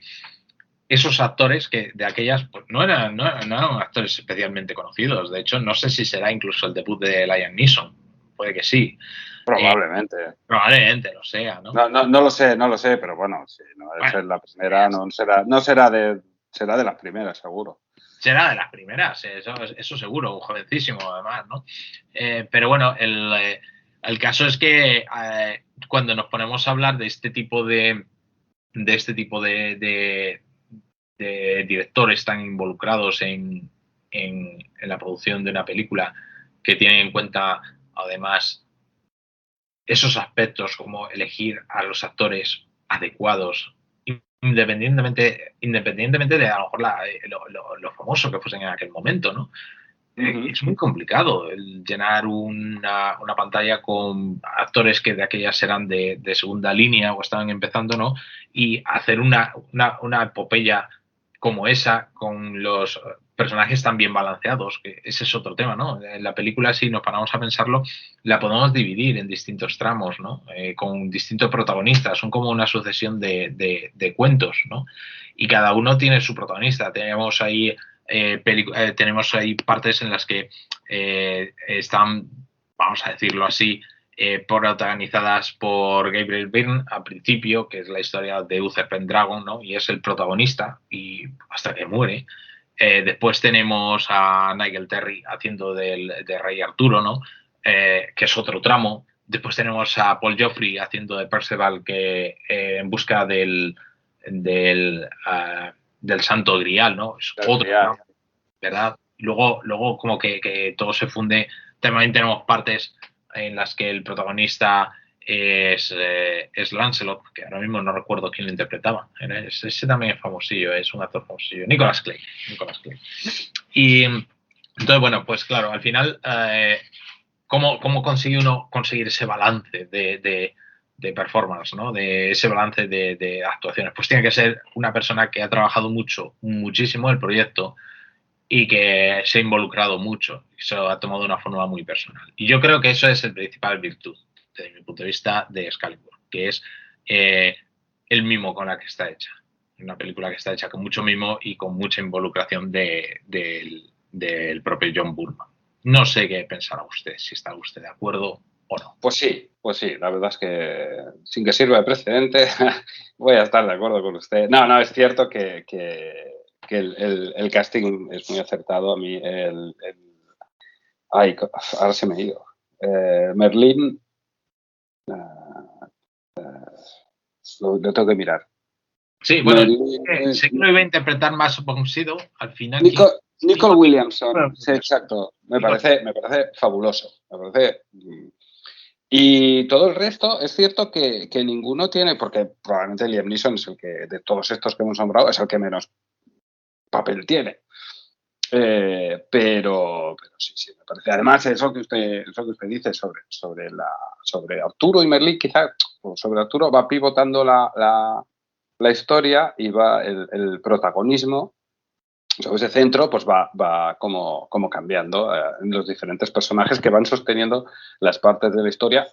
esos actores que de aquellas pues no eran actores especialmente conocidos. De hecho, no sé si será incluso el debut de Liam Neeson. Puede que sí. Probablemente. Probablemente lo sea, ¿no? No lo sé, pero bueno, sí, no debe ser la primera, será de las primeras, seguro. Será de las primeras, eso seguro, un jovencísimo además, ¿no? Pero bueno, el caso es que cuando nos ponemos a hablar de este tipo de directores tan involucrados en la producción de una película, que tienen en cuenta además esos aspectos como elegir a los actores adecuados, independientemente de a lo mejor lo famoso que fuesen en aquel momento, ¿no? Es muy complicado el llenar una pantalla con actores que de aquellas eran de segunda línea o estaban empezando, ¿no? Y hacer una epopeya como esa, con los personajes tan bien balanceados, que ese es otro tema, ¿no? En la película, si nos paramos a pensarlo, la podemos dividir en distintos tramos, ¿no? Con distintos protagonistas, son como una sucesión de cuentos, ¿no? Y cada uno tiene su protagonista. Tenemos ahí partes en las que están, vamos a decirlo así, protagonizadas por Gabriel Byrne al principio, que es la historia de Uther Pendragon, ¿no? Y es el protagonista y hasta que muere. Después tenemos a Nigel Terry haciendo de Rey Arturo, ¿no? Que es otro tramo. Después tenemos a Paul Joffrey haciendo de Perceval, que en busca del Santo Grial, ¿no? Es otro tramo, ¿verdad? Luego como que todo se funde. También tenemos partes en las que el protagonista es Lancelot, que ahora mismo no recuerdo quién lo interpretaba. Ese también es famosillo, es un actor famosillo. Nicolas Clay. Y entonces, bueno, pues claro, al final, ¿cómo consigue uno conseguir ese balance de performance, ¿no? De ese balance de actuaciones? Pues tiene que ser una persona que ha trabajado muchísimo el proyecto y que se ha involucrado mucho, se lo ha tomado de una forma muy personal. Y yo creo que eso es el principal virtud, desde mi punto de vista, de Excalibur, que es el mimo con la que está hecha. Una película que está hecha con mucho mimo y con mucha involucración del propio John Boorman. No sé qué pensará usted, si está usted de acuerdo o no. Pues sí, la verdad es que sin que sirva de precedente voy a estar de acuerdo con usted. No, es cierto que el casting es muy acertado. A mí ahora se me ha ido. Merlín lo tengo que mirar. Sí, bueno, sé que lo iba a interpretar más Von Sydow al final. Nicole Williamson, sí, exacto. Me parece fabuloso. Y todo el resto, es cierto que ninguno tiene, porque probablemente Liam Neeson es el que, de todos estos que hemos nombrado, es el que menos papel tiene. Pero sí, me parece. Además, eso que usted dice sobre Arturo y Merlín, quizás, o sobre Arturo, va pivotando la historia y va el protagonismo, sobre ese centro, pues va como cambiando en los diferentes personajes que van sosteniendo las partes de la historia,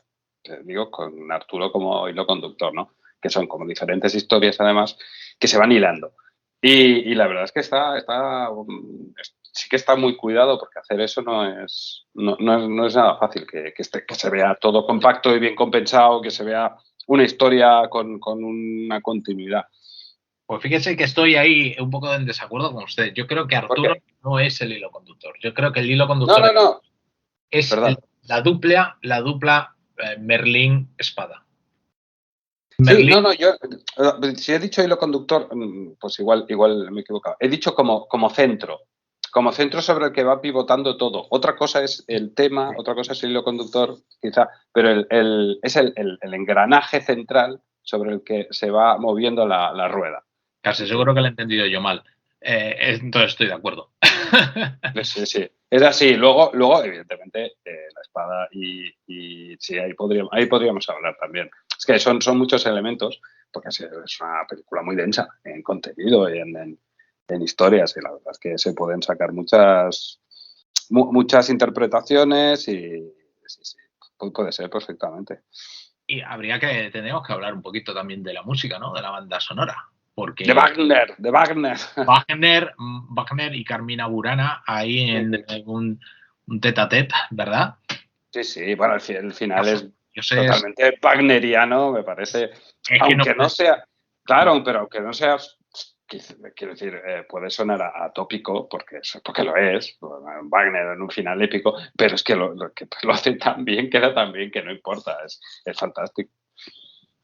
digo, con Arturo como hilo conductor, ¿no? Que son como diferentes historias, además, que se van hilando. Y la verdad es que sí que está muy cuidado, porque hacer eso no es nada fácil, que se vea todo compacto y bien compensado, que se vea una historia con una continuidad. Pues fíjese que estoy ahí un poco en desacuerdo con usted. Yo creo que Arturo no es el hilo conductor. Yo creo que el hilo conductor No. es la dupla Merlín espada. Sí, no, yo si he dicho hilo conductor, pues igual me he equivocado. He dicho como centro sobre el que va pivotando todo. Otra cosa es el tema, otra cosa es el hilo conductor, quizá, pero es el engranaje central sobre el que se va moviendo la rueda. Casi seguro que lo he entendido yo mal. Entonces estoy de acuerdo. Sí. Es así. Luego evidentemente, la espada y sí, ahí podríamos hablar también. Es que son muchos elementos, porque es una película muy densa en contenido y en historias, y la verdad es que se pueden sacar muchas interpretaciones y sí, puede ser perfectamente. Y tendríamos que hablar un poquito también de la música, ¿no? De la banda sonora. Porque De Wagner. Wagner y Carmina Burana ahí en un tete-a-tete, ¿verdad? Sí, bueno, el final es totalmente wagneriano, me parece. Aunque no sea, claro, pero aunque no sea, quiero decir, puede sonar atópico, porque lo es, Wagner en un final épico, pero es que lo hace tan bien, queda tan bien que no importa, es fantástico.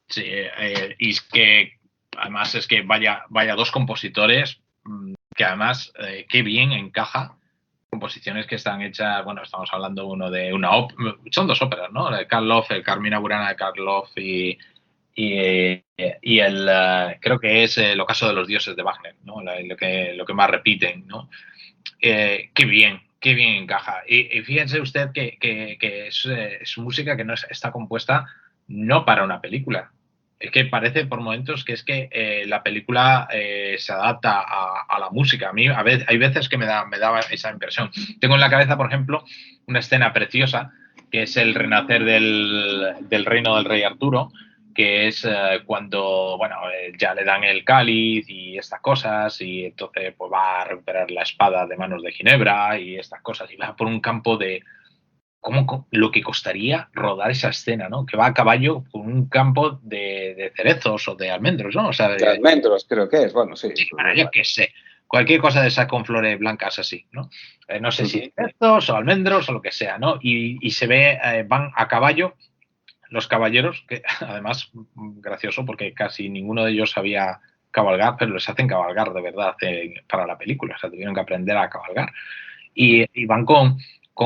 Sí, y es que además es que vaya dos compositores que además qué bien encaja. Composiciones que están hechas, bueno, estamos hablando son dos óperas, ¿no? De Karloff, el Carmina Burana de Karloff y el creo que es el Ocaso de los dioses de Wagner, ¿no? Lo que más repiten, ¿no? Qué bien encaja. Y fíjense usted que es música que no está compuesta no para una película. Es que parece por momentos que es que la película se adapta a la música. A mí hay veces que me daba esa impresión. Tengo en la cabeza, por ejemplo, una escena preciosa que es el renacer del reino del rey Arturo, que es cuando, ya le dan el cáliz y estas cosas, y entonces pues va a recuperar la espada de manos de Ginebra y estas cosas, y va por un campo de lo que costaría rodar esa escena, ¿no? Que va a caballo por un campo de cerezos o de almendros, ¿no? O sea, de almendros creo que es, bueno, sí. Bueno, yo qué sé, cualquier cosa de esas con flores blancas así, ¿no? No sé si cerezos o almendros o lo que sea, ¿no? Y se ve, van a caballo los caballeros, que además, gracioso, porque casi ninguno de ellos sabía cabalgar, pero les hacen cabalgar de verdad para la película, o sea, tuvieron que aprender a cabalgar. Y van con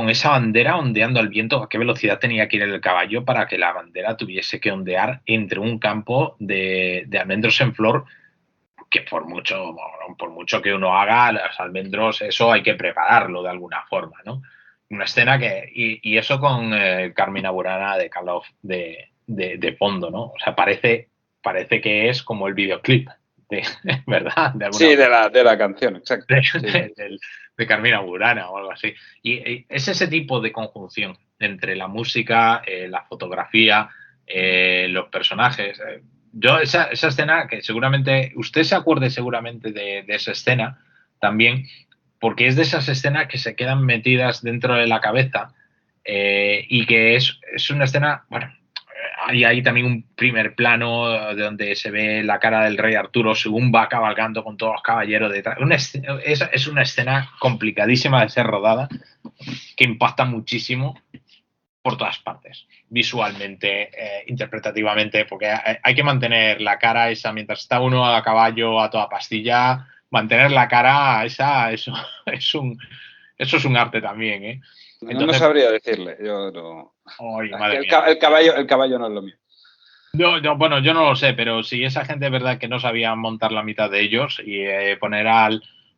esa bandera ondeando al viento. ¿A qué velocidad tenía que ir el caballo para que la bandera tuviese que ondear entre un campo de almendros en flor? Que por mucho que uno haga, los almendros, eso hay que prepararlo de alguna forma, ¿no? Una escena y eso con Carmina Burana de Karloff de fondo, ¿no? O sea, parece que es como el videoclip, ¿verdad? Sí, de la canción, exacto. De Carmina Burana o algo así. Y es ese tipo de conjunción entre la música, la fotografía, los personajes. Yo esa escena, que seguramente usted se acuerde seguramente de esa escena también, porque es de esas escenas que se quedan metidas dentro de la cabeza y que es una escena, bueno, hay ahí también un primer plano donde se ve la cara del rey Arturo según va cabalgando con todos los caballeros detrás. Es una escena complicadísima de ser rodada, que impacta muchísimo por todas partes, visualmente, interpretativamente, porque hay que mantener la cara esa, mientras está uno a caballo a toda pastilla, mantener la cara esa, eso es un arte también, ¿eh? Entonces, no sabría decirle, yo no. Oye, el caballo no es lo mío. Bueno, yo no lo sé, pero si esa gente es verdad que no sabía montar la mitad de ellos y poner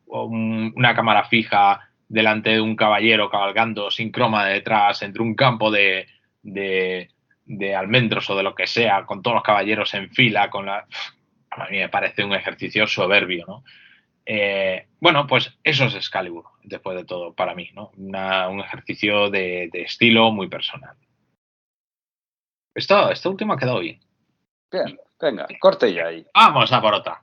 una cámara fija delante de un caballero cabalgando sin croma detrás entre un campo de almendros o de lo que sea, con todos los caballeros en fila, a mí me parece un ejercicio soberbio, ¿no? Bueno, pues eso es Excalibur, después de todo, para mí, ¿no? Un ejercicio de estilo muy personal. Esta última ha quedado bien. Bien, venga, corte ya ahí. Vamos a por otra,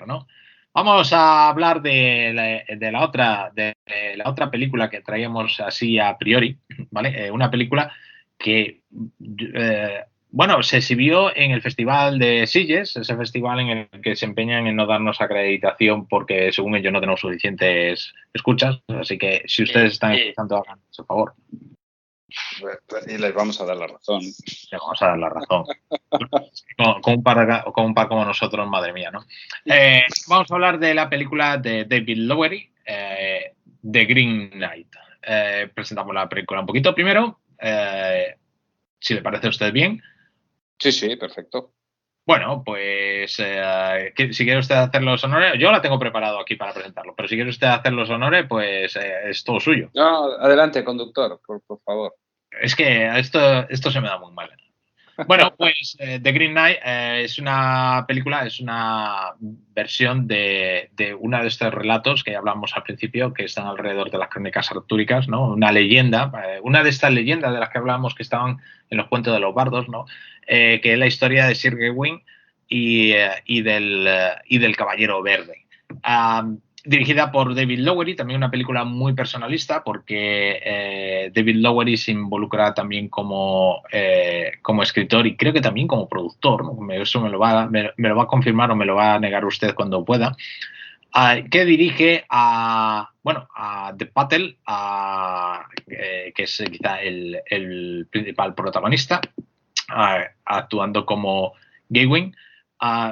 ¿no? Vamos a hablar de la otra película que traíamos así a priori, ¿vale? Una película que, se exhibió en el Festival de Sitges, ese festival en el que se empeñan en no darnos acreditación porque, según ellos, no tenemos suficientes escuchas. Así que, si ustedes están escuchando, hagan ese favor. Y les vamos a dar la razón. Le vamos a dar la razón. Con un par como nosotros, madre mía, ¿no? Vamos a hablar de la película de David Lowery, The Green Knight. Presentamos la película un poquito primero, si le parece a usted bien. Sí, perfecto. Bueno, pues si quiere usted hacer los honores, yo la tengo preparado aquí para presentarlo, pero si quiere usted hacer los honores, pues es todo suyo. No, adelante, conductor, por favor. Es que esto se me da muy mal. Bueno, pues The Green Knight es una película, es una versión de uno de estos relatos que hablamos al principio, que están alrededor de las crónicas artúricas, ¿no? Una leyenda, una de estas leyendas de las que hablamos que estaban en los cuentos de los bardos, ¿no? Que es la historia de Sir Gawain y del Caballero Verde. Dirigida por David Lowery, también una película muy personalista porque David Lowery se involucra también como escritor y creo que también como productor, ¿no? Eso me lo va a confirmar o me lo va a negar usted cuando pueda. Que dirige a Dev Patel, que es quizá el principal protagonista, actuando como Gawain.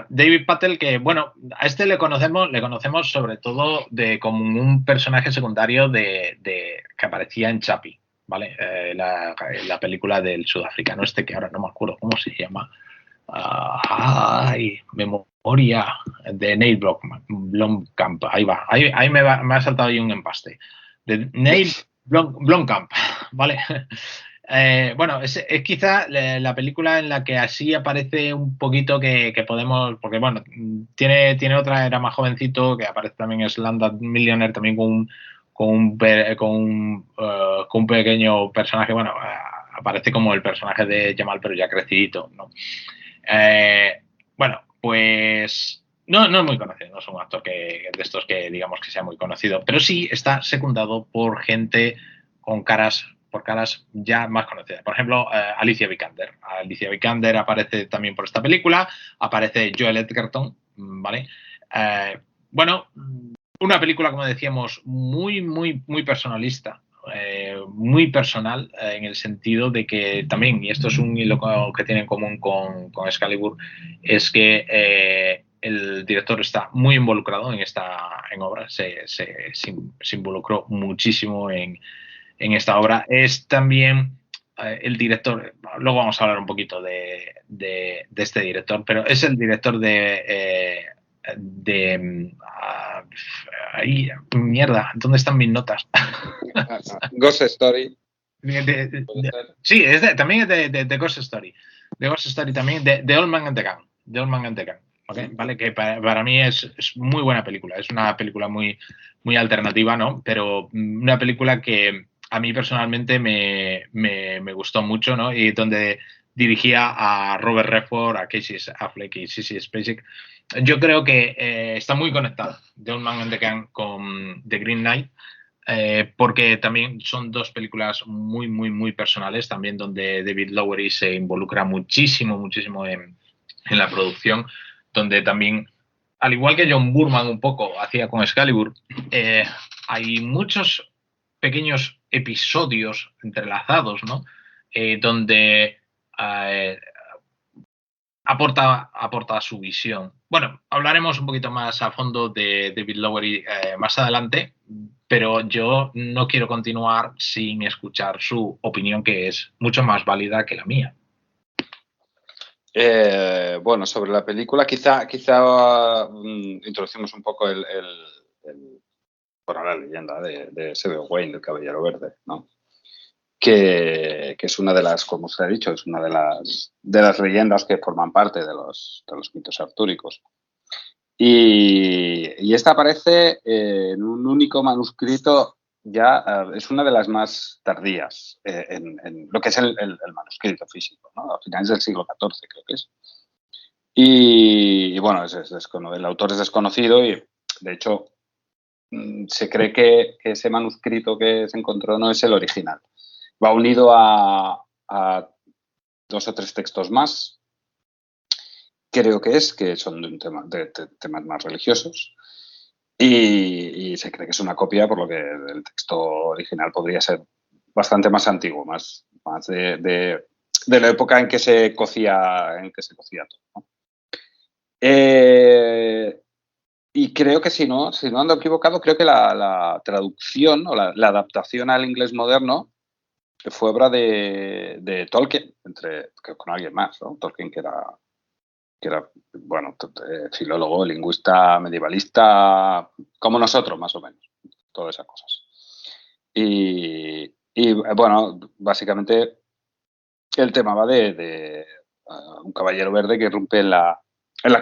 David Patel, que bueno, a este le conocemos sobre todo como un personaje secundario que aparecía en Chappie, ¿vale? La película del sudafricano que ahora no me acuerdo cómo se llama. Memoria de Neil Blomkamp. Ahí va. Ahí me ha saltado ahí un empaste. De Neil Blomkamp, ¿vale? Bueno, es quizá la película en la que así aparece un poquito que podemos, porque bueno, tiene otra, era más jovencito, que aparece también en Slumdog Millionaire, también con un pequeño personaje, bueno, aparece como el personaje de Jamal, pero ya crecidito, ¿no? Bueno, pues no es muy conocido, no es un actor de estos que digamos que sea muy conocido, pero sí está secundado por gente con caras ya más conocidas. Por ejemplo, Alicia Vikander. Alicia Vikander aparece también por esta película, aparece Joel Edgerton, ¿vale? Bueno, una película, como decíamos, muy, muy, muy personalista. Muy personal en el sentido de que también, y esto es un hilo que tiene en común con Excalibur, es que el director está muy involucrado en obra, se involucró muchísimo en esta obra. Es también el director, luego vamos a hablar un poquito de este director, pero es el director mierda, ¿dónde están mis notas? Ghost Story. Sí, también es de Ghost Story. De Ghost Story también, de Old Man and the Gun. De Old Man and the Gun. ¿Okay? ¿Vale? Que para mí es muy buena película. Es una película muy, muy alternativa, ¿no? Pero una película que a mí personalmente me gustó mucho, ¿no? Y donde dirigía a Robert Redford, a Casey Affleck y Sissy Spacek. Yo creo que está muy conectado The Old Man and the Gun con The Green Knight, porque también son dos películas muy, muy, muy personales, también donde David Lowery se involucra muchísimo, muchísimo en la producción, donde también, al igual que John Boorman un poco hacía con Excalibur, hay muchos pequeños episodios entrelazados, ¿no? Donde aporta su visión. Bueno, hablaremos un poquito más a fondo de David Lowery más adelante, pero yo no quiero continuar sin escuchar su opinión, que es mucho más válida que la mía. Bueno, sobre la película, quizá introducimos un poco la leyenda de Sir Gawain, del Caballero Verde, ¿no? Que es una de las, como usted ha dicho, es una de las leyendas que forman parte de los mitos artúricos. Y esta aparece en un único manuscrito, ya es una de las más tardías en lo que es el manuscrito físico, ¿no? A finales del siglo XIV, creo que es. Y bueno, el autor es desconocido y, de hecho, se cree que ese manuscrito que se encontró no es el original. Va unido a 2 o 3 textos más, creo que son de temas más religiosos, y se cree que es una copia, por lo que el texto original podría ser bastante más antiguo, más más de la época en que se cocía todo, ¿no? Y creo que si no ando equivocado, creo que la traducción o la adaptación al inglés moderno fue obra de Tolkien, con alguien más, ¿no? Tolkien, que era bueno, filólogo, lingüista, medievalista, como nosotros, más o menos, todas esas cosas. Y bueno, básicamente el tema va de un caballero verde que irrumpe en la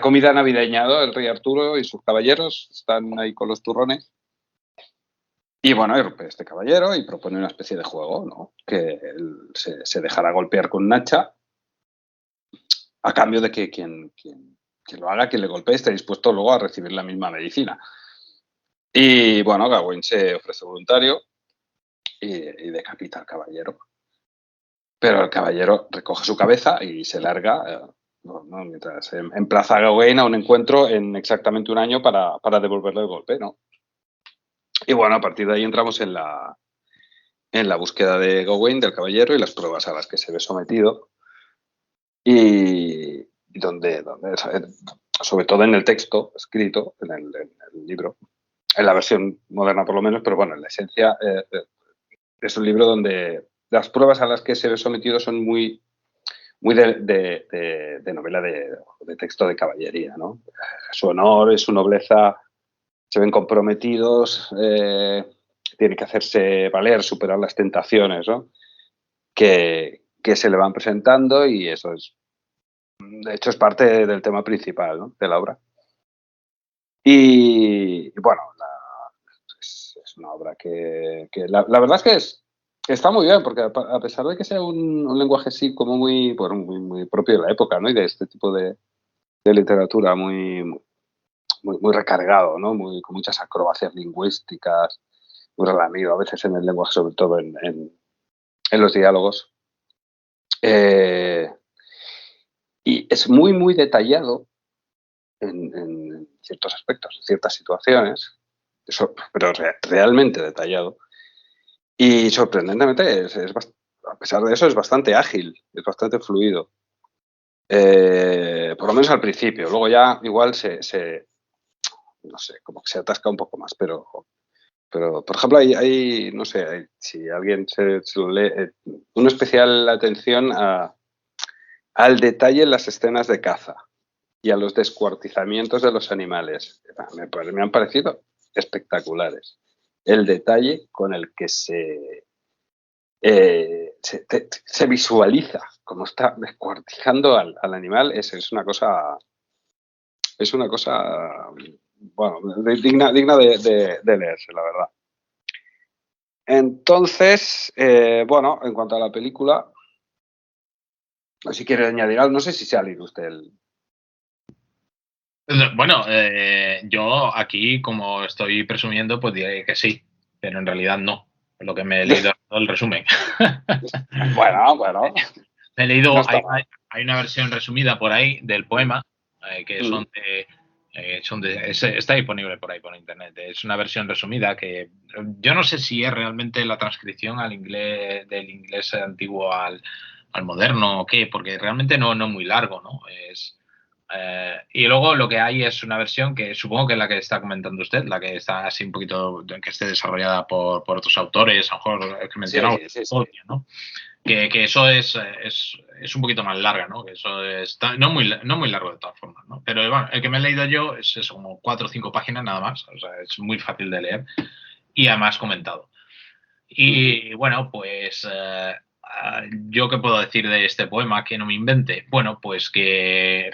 comida navideña, ¿no? El rey Arturo y sus caballeros están ahí con los turrones. Y bueno, irrumpe este caballero y propone una especie de juego, ¿no? Que él se dejará golpear con un hacha a cambio de que quien lo haga, quien le golpee, esté dispuesto luego a recibir la misma medicina. Y bueno, Gawain se ofrece voluntario y decapita al caballero. Pero el caballero recoge su cabeza y se larga, ¿no? Mientras emplaza a Gawain a un encuentro en exactamente un año para devolverle el golpe, ¿no? Y bueno, a partir de ahí entramos en la búsqueda de Gawain, del caballero, y las pruebas a las que se ve sometido. Y donde sobre todo en el texto escrito, en el libro, en la versión moderna por lo menos, pero bueno, en la esencia es un libro donde las pruebas a las que se ve sometido son muy de novela de texto de caballería, ¿no? Su honor, su nobleza se ven comprometidos, tiene que hacerse valer, superar las tentaciones, ¿no? Que se le van presentando, y eso de hecho es parte del tema principal, ¿no? De la obra. Y bueno, es una obra que la verdad es que está muy bien, porque a pesar de que sea un lenguaje así como muy propio de la época, ¿no? Y de este tipo de literatura muy recargado, ¿no? Con muchas acrobacias lingüísticas, muy relamido a veces en el lenguaje, sobre todo en los diálogos. Y es muy detallado en ciertos aspectos, en ciertas situaciones, pero realmente detallado. Y sorprendentemente, a pesar de eso, es bastante ágil, es bastante fluido. Por lo menos al principio. Luego ya igual no sé, como que se atasca un poco más, pero por ejemplo, hay no sé, si alguien se lo lee, una especial atención al detalle en las escenas de caza y a los descuartizamientos de los animales. Me han parecido espectaculares. El detalle con el que se visualiza cómo está descuartizando al animal es una cosa, bueno, digna de leerse, la verdad. Entonces, bueno, en cuanto a la película, si quiere añadir algo, no sé si se ha leído usted Bueno, yo aquí, como estoy presumiendo, pues diré que sí, pero en realidad no. Lo que me he leído es el resumen. Bueno. Me he leído, No hay una versión resumida por ahí del poema, que está disponible por ahí por internet. Es una versión resumida que yo no sé si es realmente la transcripción del inglés antiguo al moderno o qué, porque realmente no es muy largo, ¿no? Y luego lo que hay es una versión que supongo que es la que está comentando usted, la que está así un poquito, que esté desarrollada por otros autores, a lo mejor el que mencionaba, Sí. ¿no? Que eso es un poquito más larga, ¿no? Que eso no muy largo de todas formas, ¿no? Pero bueno, el que me he leído yo es eso, como 4 o 5 páginas nada más, o sea, es muy fácil de leer y además comentado. Y bueno, pues yo qué puedo decir de este poema que no me invente. Bueno, pues que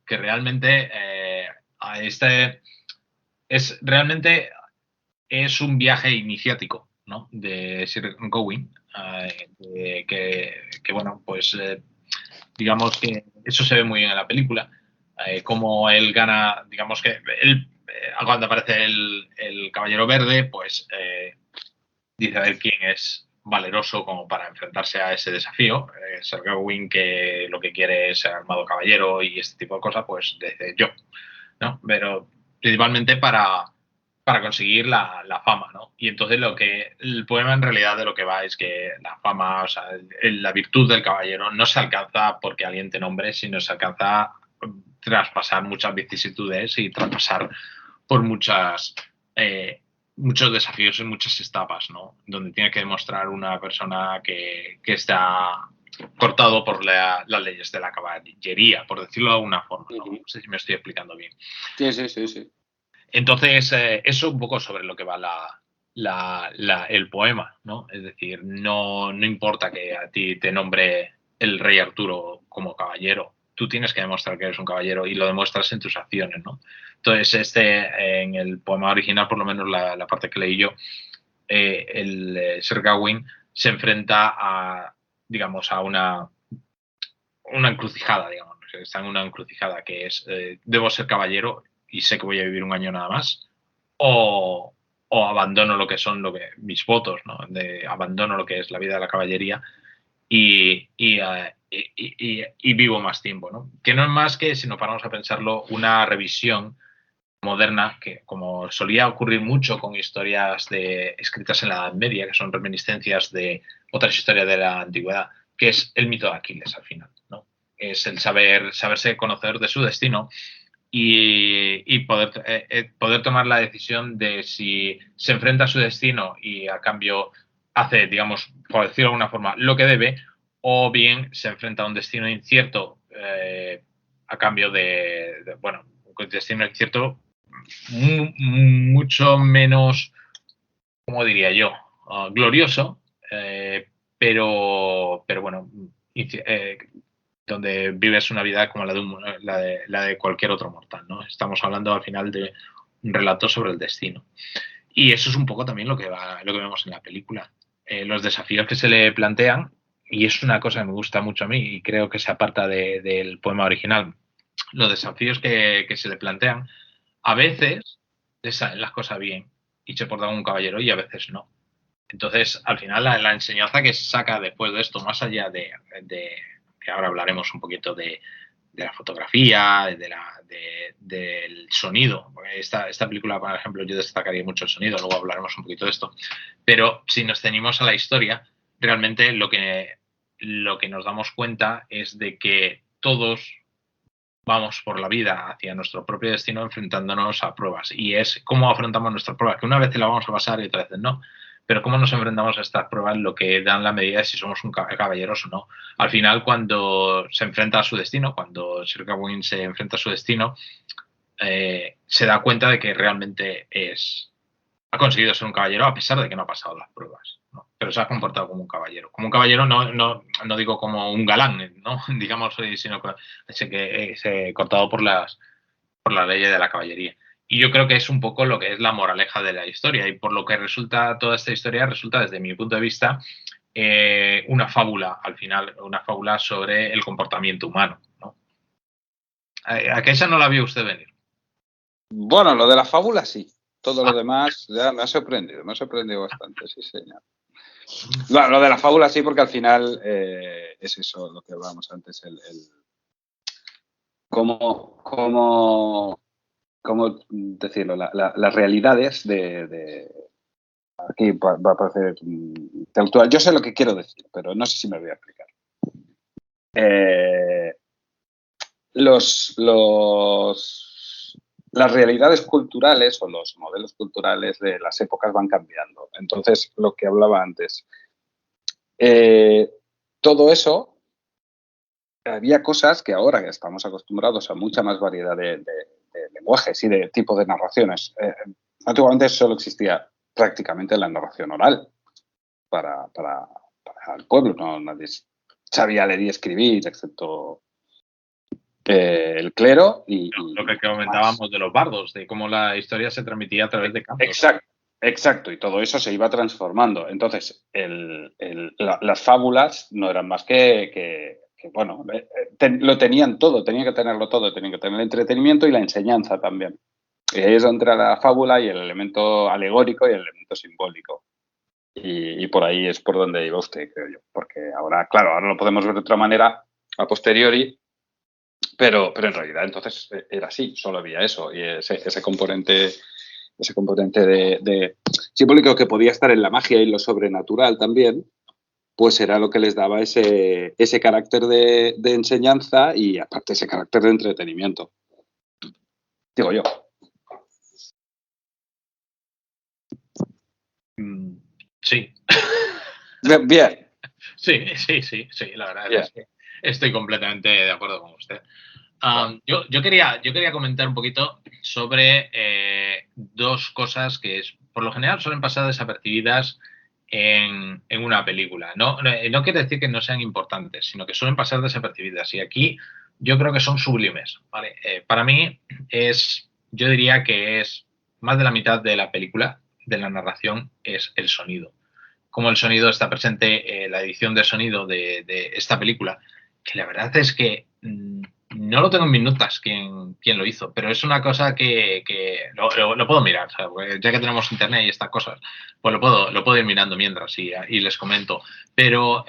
realmente realmente es un viaje iniciático, ¿no? De Sir Gawain, que bueno, pues digamos que eso se ve muy bien en la película, como él gana, digamos que él, cuando aparece el Caballero Verde, pues dice a ver quién es valeroso como para enfrentarse a ese desafío. Sir Gawain, que lo que quiere es ser armado caballero y este tipo de cosas, pues dice yo, ¿no? Pero principalmente para para conseguir la fama, ¿no? Y entonces el poema en realidad de lo que va es que la fama, o sea, la virtud del caballero no se alcanza porque alguien te nombre, sino se alcanza tras pasar muchas vicisitudes y tras pasar por muchos desafíos en muchas etapas, ¿no? Donde tiene que demostrar una persona que está cortado por las leyes de la caballería, por decirlo de alguna forma, ¿no? No sé si me estoy explicando bien. Sí. Entonces, eso un poco sobre lo que va el poema, ¿no? Es decir, no importa que a ti te nombre el rey Arturo como caballero, tú tienes que demostrar que eres un caballero y lo demuestras en tus acciones, ¿no? Entonces, en el poema original, por lo menos la parte que leí yo, Sir Gawain se enfrenta a, digamos, a una encrucijada, digamos. Está en una encrucijada que es, debo ser caballero y sé que voy a vivir un año nada más, o abandono lo que son mis votos, ¿no? Abandono lo que es la vida de la caballería y vivo más tiempo, ¿no? Que no es más que, si nos paramos a pensarlo, una revisión moderna que, como solía ocurrir mucho con historias escritas en la Edad Media, que son reminiscencias de otras historias de la antigüedad, que es el mito de Aquiles al final, ¿no? Es el saberse conocer de su destino y poder tomar la decisión de si se enfrenta a su destino y a cambio hace, digamos, por decirlo de alguna forma, lo que debe, o bien se enfrenta a un destino incierto a cambio bueno, un destino incierto mucho menos, ¿cómo diría yo? Glorioso, pero bueno, donde vives una vida como la de cualquier otro mortal, ¿no? Estamos hablando al final de un relato sobre el destino. Y eso es un poco también lo que vemos en la película. Los desafíos que se le plantean, y es una cosa que me gusta mucho a mí y creo que se aparta del poema original, los desafíos que se le plantean, a veces le salen las cosas bien y se porta como un caballero y a veces no. Entonces, al final, la enseñanza que se saca después de esto, más allá de que ahora hablaremos un poquito de la fotografía, del sonido. Esta película, por ejemplo, yo destacaría mucho el sonido, luego hablaremos un poquito de esto. Pero si nos ceñimos a la historia, realmente lo que nos damos cuenta es de que todos vamos por la vida hacia nuestro propio destino enfrentándonos a pruebas. Y es cómo afrontamos nuestras pruebas, que una vez la vamos a pasar y otras veces no. Pero cómo nos enfrentamos a estas pruebas lo que dan la medida de si somos un caballeros o no. Al final, cuando se enfrenta a su destino, cuando Sir Gawain se enfrenta a su destino, se da cuenta de que realmente ha conseguido ser un caballero a pesar de que no ha pasado las pruebas, ¿no? Pero se ha comportado como un caballero. Como un caballero no digo como un galán, ¿no? Digamos, sino que se cortado por las leyes de la caballería. Y yo creo que es un poco lo que es la moraleja de la historia y por lo que toda esta historia resulta, desde mi punto de vista, una fábula, al final, una fábula sobre el comportamiento humano, ¿no? ¿A que esa no la vio usted venir? Bueno, lo de la fábula sí. Todo lo demás ya me ha sorprendido bastante, sí, señor. Bueno, lo de la fábula sí, porque al final es eso, lo que hablábamos antes, cómo decirlo, las realidades aquí va a parecer intelectual. Yo sé lo que quiero decir, pero no sé si me voy a explicar. Las realidades culturales o los modelos culturales de las épocas van cambiando. Entonces, lo que hablaba antes, todo eso, había cosas que ahora que estamos acostumbrados a mucha más variedad de lenguajes y de tipo de narraciones. Antiguamente solo existía prácticamente la narración oral para el pueblo, ¿no? Nadie sabía leer y escribir, excepto el clero y lo que comentábamos de los bardos, de cómo la historia se transmitía a través de cantos. Exacto, y todo eso se iba transformando. Entonces, las fábulas no eran más que bueno, lo tenían todo, tenían que tenerlo todo, tenían que tener el entretenimiento y la enseñanza también. Y ahí es donde entra la fábula y el elemento alegórico y el elemento simbólico. Y por ahí es por donde iba usted, creo yo. Porque ahora, claro, ahora lo podemos ver de otra manera a posteriori, pero en realidad entonces era así, solo había eso. Y ese componente ese componente de simbólico que podía estar en la magia y lo sobrenatural también, pues era lo que les daba ese carácter de enseñanza y aparte ese carácter de entretenimiento. Digo yo. Sí. Bien. Sí, la verdad Bien. es que estoy completamente de acuerdo con usted. Yo quería comentar un poquito sobre dos cosas que por lo general suelen pasar desapercibidas en una película. No quiere decir que no sean importantes, sino que suelen pasar desapercibidas. Y aquí yo creo que son sublimes, ¿vale? Para mí yo diría que es más de la mitad de la película, de la narración, es el sonido. Cómo el sonido está presente, la edición de sonido de esta película, que la verdad es que no lo tengo en mis notas quién lo hizo, pero es una cosa que lo puedo mirar, ¿sabes? Ya que tenemos internet y estas cosas, pues lo puedo ir mirando mientras y les comento. Pero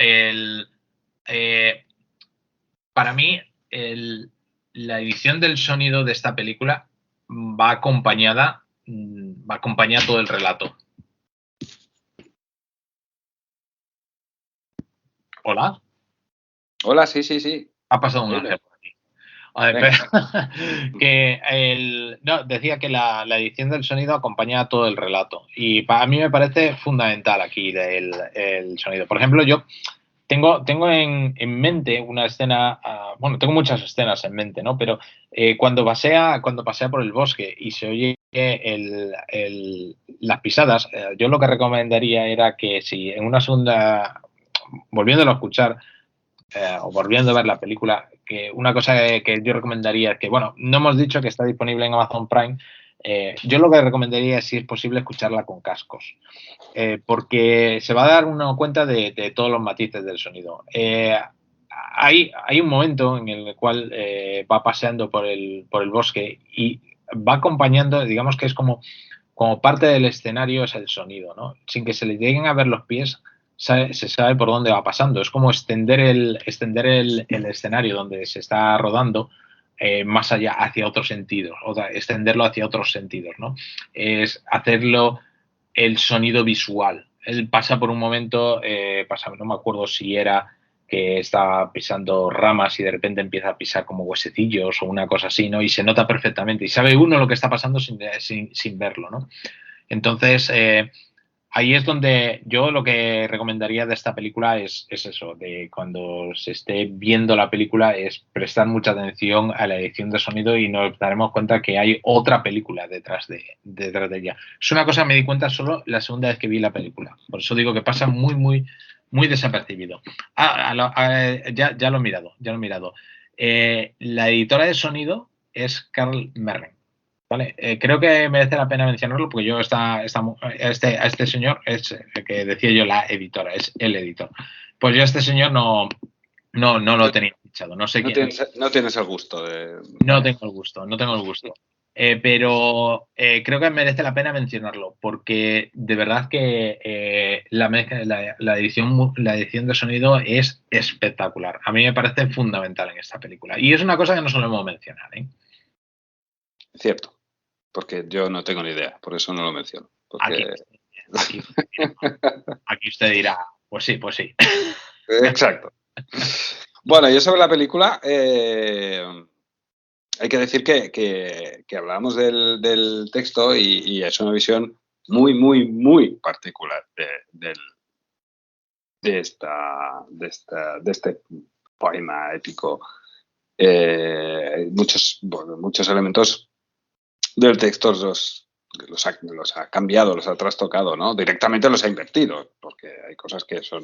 para mí la edición del sonido de esta película va acompañada todo el relato. ¿Hola? Hola, sí. Ha pasado un ángel por aquí. A ver, decía que la edición del sonido acompaña todo el relato y para mí me parece fundamental aquí el sonido. Por ejemplo, yo tengo en mente una escena, bueno, tengo muchas escenas en mente, ¿no? Pero cuando pasea por el bosque y se oye las pisadas, yo lo que recomendaría era que si en una segunda, volviéndolo a escuchar, o volviendo a ver la película, que una cosa que yo recomendaría es que, bueno, no hemos dicho que está disponible en Amazon Prime, yo lo que recomendaría es, si es posible, escucharla con cascos, porque se va a dar uno cuenta de todos los matices del sonido. Hay un momento en el cual va paseando por el bosque y va acompañando, digamos que es como parte del escenario es el sonido, ¿no? Sin que se le lleguen a ver los pies, se sabe por dónde va pasando. Es como extender el escenario donde se está rodando más allá, hacia otros sentidos, extenderlo hacia otros sentidos, ¿no? Es hacerlo el sonido visual. Él pasa por un momento, no me acuerdo si era que estaba pisando ramas y de repente empieza a pisar como huesecillos o una cosa así, ¿no? Y se nota perfectamente y sabe uno lo que está pasando sin verlo, ¿no? Entonces, ahí es donde yo lo que recomendaría de esta película es eso, de cuando se esté viendo la película, es prestar mucha atención a la edición de sonido y nos daremos cuenta que hay otra película detrás de ella. Es una cosa que me di cuenta solo la segunda vez que vi la película. Por eso digo que pasa muy, muy, muy desapercibido. Ya lo he mirado. La editora de sonido es Carl Merren. ¿Vale? Creo que merece la pena mencionarlo porque yo a este señor es el que decía yo la editora, es el editor. Pues yo a este señor no lo tenía fichado. No sé quién. No tienes el gusto de. No tengo el gusto. Pero creo que merece la pena mencionarlo porque de verdad que la edición de sonido es espectacular. A mí me parece fundamental en esta película. Y es una cosa que no solemos mencionar, ¿eh? Cierto, porque yo no tengo ni idea, por eso no lo menciono. Porque... Aquí usted dirá, pues sí. Exacto. Bueno, yo sobre la película, hay que decir que hablábamos del texto y es una visión muy, muy, muy particular de este poema épico. Muchos elementos del texto los ha cambiado, los ha trastocado, ¿no? Directamente los ha invertido, porque hay cosas que son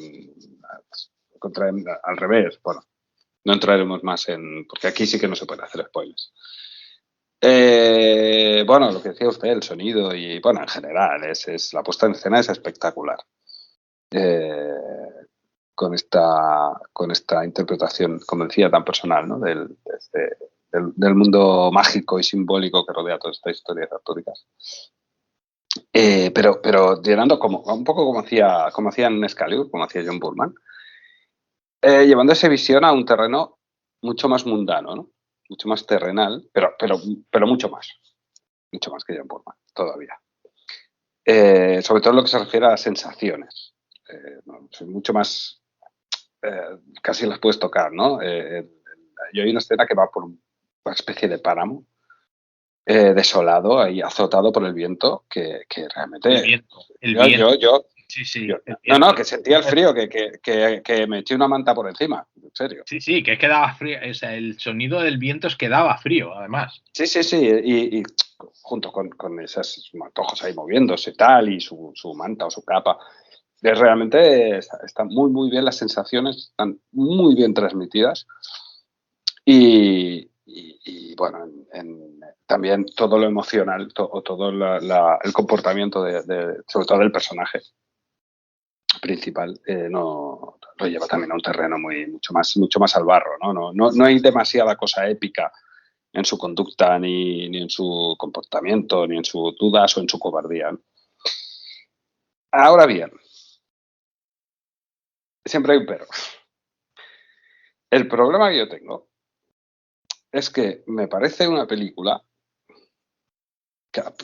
al revés. Bueno, no entraremos más porque aquí sí que no se puede hacer spoilers. Bueno, lo que decía usted, el sonido y, bueno, en general, la puesta en escena es espectacular. Con esta interpretación, como decía, tan personal, ¿no? Del mundo mágico y simbólico que rodea toda esta historia de artúricas. Pero llenando un poco como hacían Excalibur, como hacía John Boorman, llevando esa visión a un terreno mucho más mundano, ¿no? Mucho más terrenal, pero mucho más que John Boorman, todavía. sobre todo en lo que se refiere a las sensaciones. Soy mucho más, casi las puedes tocar, ¿no? Yo hay una escena que va por una especie de páramo desolado, ahí azotado por el viento, que realmente... El viento. Yo, Sí. no, que sentía el frío, que me eché una manta por encima, en serio. Sí, que daba frío. O sea, el sonido del viento es que daba frío, además. Sí, y junto con esos mantojos ahí moviéndose tal, y su manta o su capa. Realmente están muy, muy bien las sensaciones, están muy bien transmitidas. Y bueno, también todo lo emocional, todo el comportamiento sobre todo del personaje principal, no lo lleva también a un terreno mucho más al barro, ¿no? No hay demasiada cosa épica en su conducta, ni en su comportamiento, ni en sus dudas o en su cobardía, ¿no? Ahora bien, siempre hay un pero. El problema que yo tengo es que me parece una película,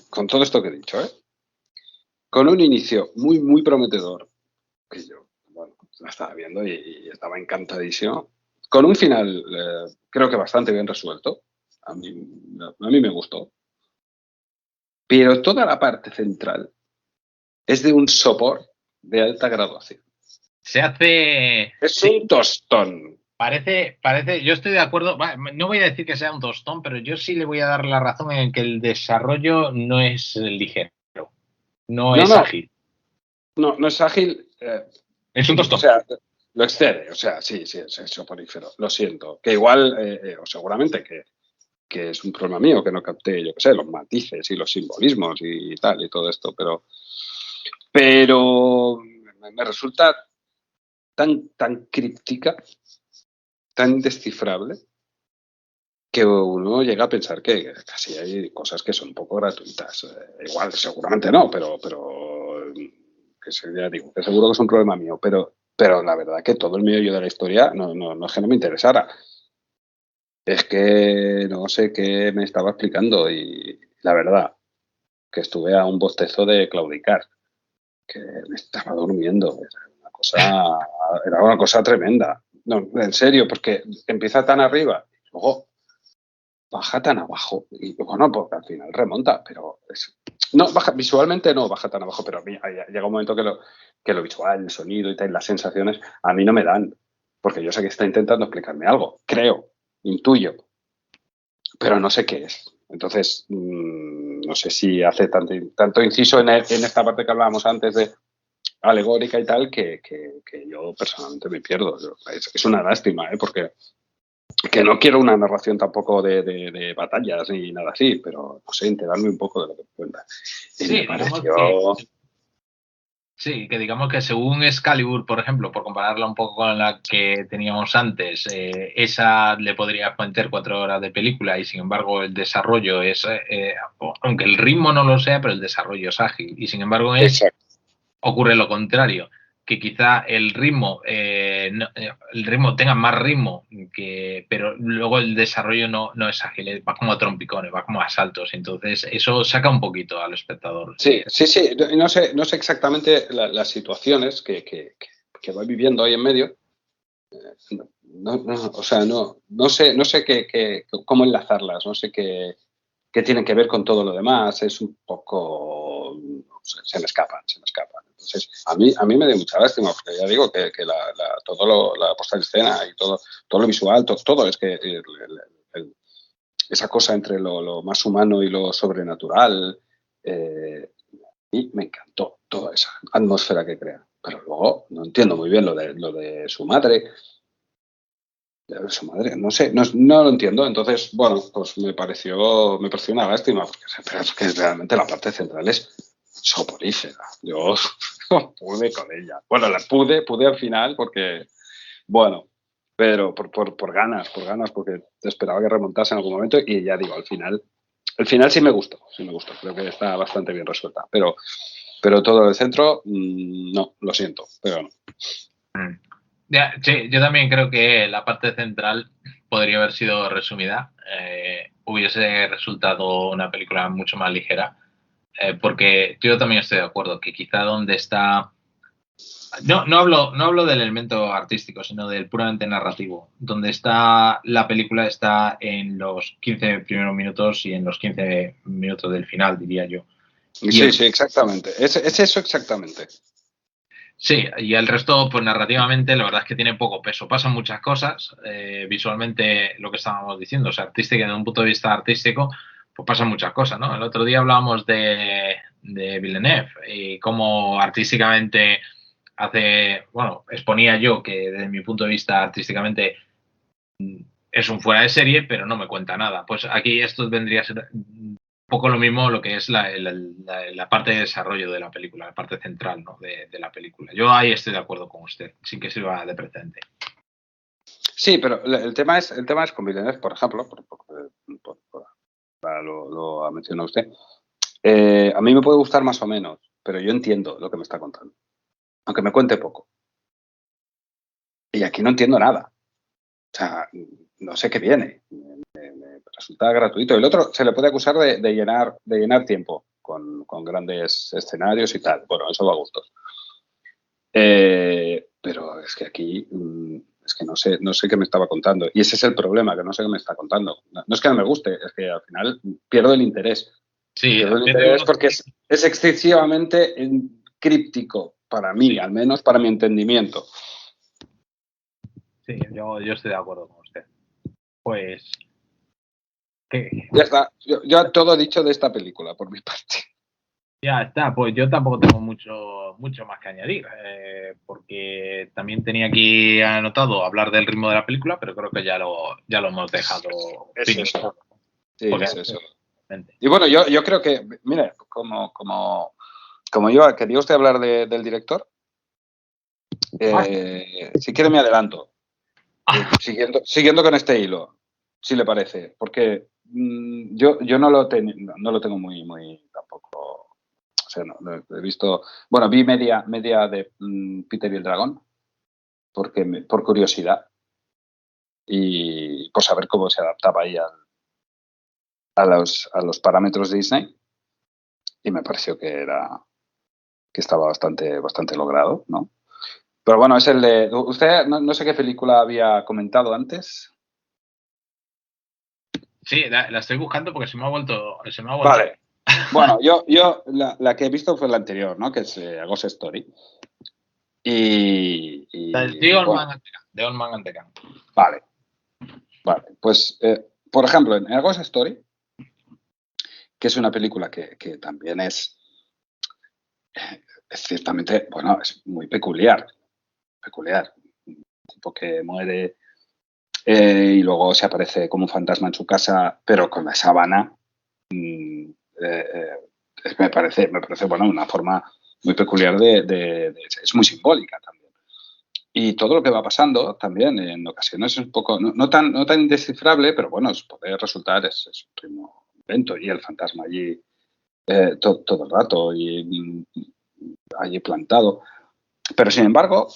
con todo esto que he dicho, con un inicio muy, muy prometedor, que yo, bueno, la estaba viendo y estaba encantadísimo, con un final creo que bastante bien resuelto, a mí me gustó, pero toda la parte central es de un sopor de alta graduación. Se hace... Es un tostón. Parece, yo estoy de acuerdo, no voy a decir que sea un tostón, pero yo sí le voy a dar la razón en que el desarrollo no es ligero, no es ágil. No es ágil. Es un tostón. O sea, lo excede, o sea, sí, es soporífero, lo siento. Que igual, o seguramente que es un problema mío, que no capté, yo qué sé, los matices y los simbolismos y tal, y todo esto, pero me resulta tan críptica, tan indescifrable, que uno llega a pensar que casi hay cosas que son un poco gratuitas. Igual, seguramente no, pero que ya digo, que seguro que es un problema mío, pero la verdad que todo el meollo de la historia no es que no me interesara. Es que no sé qué me estaba explicando y la verdad que estuve a un bostezo de claudicar, que me estaba durmiendo. Era una cosa tremenda. No, en serio, porque empieza tan arriba y luego baja tan abajo. Y bueno, porque al final remonta, pero visualmente no baja tan abajo, pero a mí llega un momento que lo visual, el sonido y tal, las sensaciones a mí no me dan, porque yo sé que está intentando explicarme algo, creo, intuyo, pero no sé qué es. Entonces, no sé si hace tanto inciso en esta parte que hablábamos antes de alegórica y tal, que yo personalmente me pierdo. Es una lástima, porque que no quiero una narración tampoco de batallas ni nada así, pero no sé, enterarme un poco de lo que cuenta. Y sí, me pareció... que digamos que según Excalibur, por ejemplo, por compararla un poco con la que teníamos antes, esa le podría meter 4 horas de película y sin embargo el desarrollo es, aunque el ritmo no lo sea, pero el desarrollo es ágil y sin embargo ocurre lo contrario, que quizá el ritmo tenga más ritmo, pero luego el desarrollo no es ágil, va como a trompicones, va como a saltos, entonces eso saca un poquito al espectador. Sí, no sé exactamente las situaciones que va viviendo ahí en medio. O sea, no sé cómo enlazarlas, no sé qué tienen que ver con todo lo demás, es un poco... se me escapan. Entonces, a mí me dio mucha lástima, porque ya digo que la puesta en escena y todo lo visual, todo es que esa cosa entre lo más humano y lo sobrenatural, y me encantó toda esa atmósfera que crea. Pero luego no entiendo muy bien lo de su madre. Su madre, no sé, no lo entiendo. Entonces, bueno, pues me pareció una lástima, pero es que realmente la parte central es soporífera. Yo pude con ella. Bueno, la pude al final porque, bueno, pero por ganas, porque esperaba que remontase en algún momento y ya digo, al final sí me gustó. Creo que está bastante bien resuelta, pero todo el centro, no, lo siento, pero no. Sí, yo también creo que la parte central podría haber sido resumida. Hubiese resultado una película mucho más ligera. porque yo también estoy de acuerdo que quizá donde está... No hablo del elemento artístico, sino del puramente narrativo. Donde está la película está en los 15 primeros minutos y en los 15 minutos del final, diría yo. Sí, exactamente. Es eso exactamente. Sí, y el resto, pues narrativamente, la verdad es que tiene poco peso. Pasan muchas cosas, visualmente lo que estábamos diciendo, o sea, artística, desde un punto de vista artístico, pues pasan muchas cosas, ¿no? El otro día hablábamos de Villeneuve y cómo artísticamente exponía yo que desde mi punto de vista artísticamente es un fuera de serie, pero no me cuenta nada. Pues aquí esto vendría a ser un poco lo mismo lo que es la parte de desarrollo de la película, la parte central, ¿no? de la película. Yo ahí estoy de acuerdo con usted, sin que sirva de precedente. Sí, pero el tema es con Villeneuve, por ejemplo, lo ha mencionado usted. A mí me puede gustar más o menos, pero yo entiendo lo que me está contando, aunque me cuente poco. Y aquí no entiendo nada. O sea, no sé qué viene. Me resulta gratuito. El otro se le puede acusar de llenar tiempo con grandes escenarios y tal. Bueno, eso va a gustos. Pero es que aquí es que no sé qué me estaba contando. Y ese es el problema, que no sé qué me está contando. No es que no me guste, es que al final pierdo el interés. Sí, pierdo el interés porque es excesivamente críptico para mí, al menos para mi entendimiento. Sí, yo estoy de acuerdo con usted. Pues... ¿qué? Ya está. Yo todo he dicho de esta película, por mi parte. Ya está, pues yo tampoco tengo mucho más que añadir, porque también tenía aquí anotado hablar del ritmo de la película, pero creo que ya lo hemos dejado. Es eso. Sí, es eso. Realmente. Y bueno, yo creo que, mire, como yo quería usted hablar del director, si quiere me adelanto, siguiendo con este hilo, si le parece, porque yo no lo tengo muy tampoco. O sea, no he visto. Bueno, vi media de Peter y el Dragón, por curiosidad y por saber cómo se adaptaba ahí a los parámetros de Disney. Y me pareció que estaba bastante logrado, ¿no? Pero bueno, es el de. ¿Usted no sé qué película había comentado antes? Sí, la estoy buscando porque se me ha vuelto. Vale. Bueno, yo la que he visto fue la anterior, ¿no? Que es A Ghost Story. The Old Man and the Gun. Vale. Pues, por ejemplo, en A Ghost Story, que es una película que también es ciertamente, bueno, es muy peculiar. Un tipo que muere y luego se aparece como un fantasma en su casa, pero con la sábana. Me parece, bueno, una forma muy peculiar es muy simbólica también. Y todo lo que va pasando también en ocasiones es un poco, no tan indescifrable, pero bueno, puede resultar, es un ritmo lento y el fantasma allí todo el rato y allí plantado. Pero sin embargo,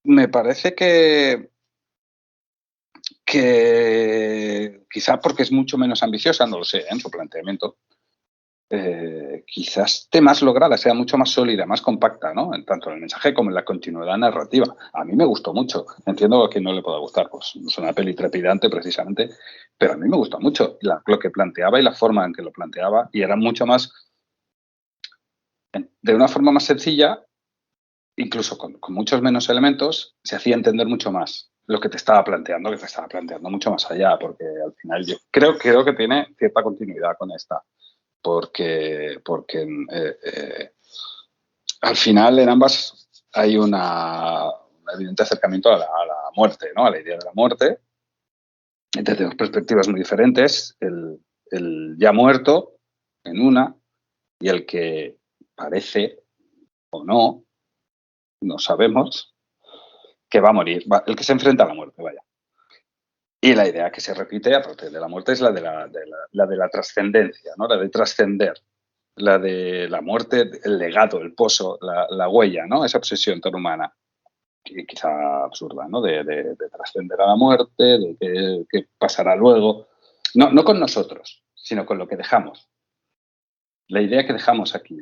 me parece que quizá porque es mucho menos ambiciosa, no lo sé, en su planteamiento, quizás esté más lograda, sea mucho más sólida, más compacta, ¿no? Tanto en el mensaje como en la continuidad narrativa. A mí me gustó mucho. Entiendo que no le pueda gustar, pues no es una peli trepidante precisamente, pero a mí me gustó mucho lo que planteaba y la forma en que lo planteaba, y era mucho más, de una forma más sencilla, incluso con muchos menos elementos, se hacía entender mucho más lo que te estaba planteando, mucho más allá, porque al final yo creo que tiene cierta continuidad con esta. Porque al final en ambas hay un evidente acercamiento a la muerte, ¿no? A la idea de la muerte, desde dos perspectivas muy diferentes, el ya muerto en una y el que parece o no sabemos, que va a morir, el que se enfrenta a la muerte, vaya. Y la idea que se repite, aparte de la muerte, es la de la trascendencia, ¿no? La de trascender. La de la muerte, el legado, el pozo, la huella, ¿no? Esa obsesión tan humana, que quizá absurda, ¿no? De trascender a la muerte, de qué pasará luego. No con nosotros, sino con lo que dejamos. la idea que dejamos aquí,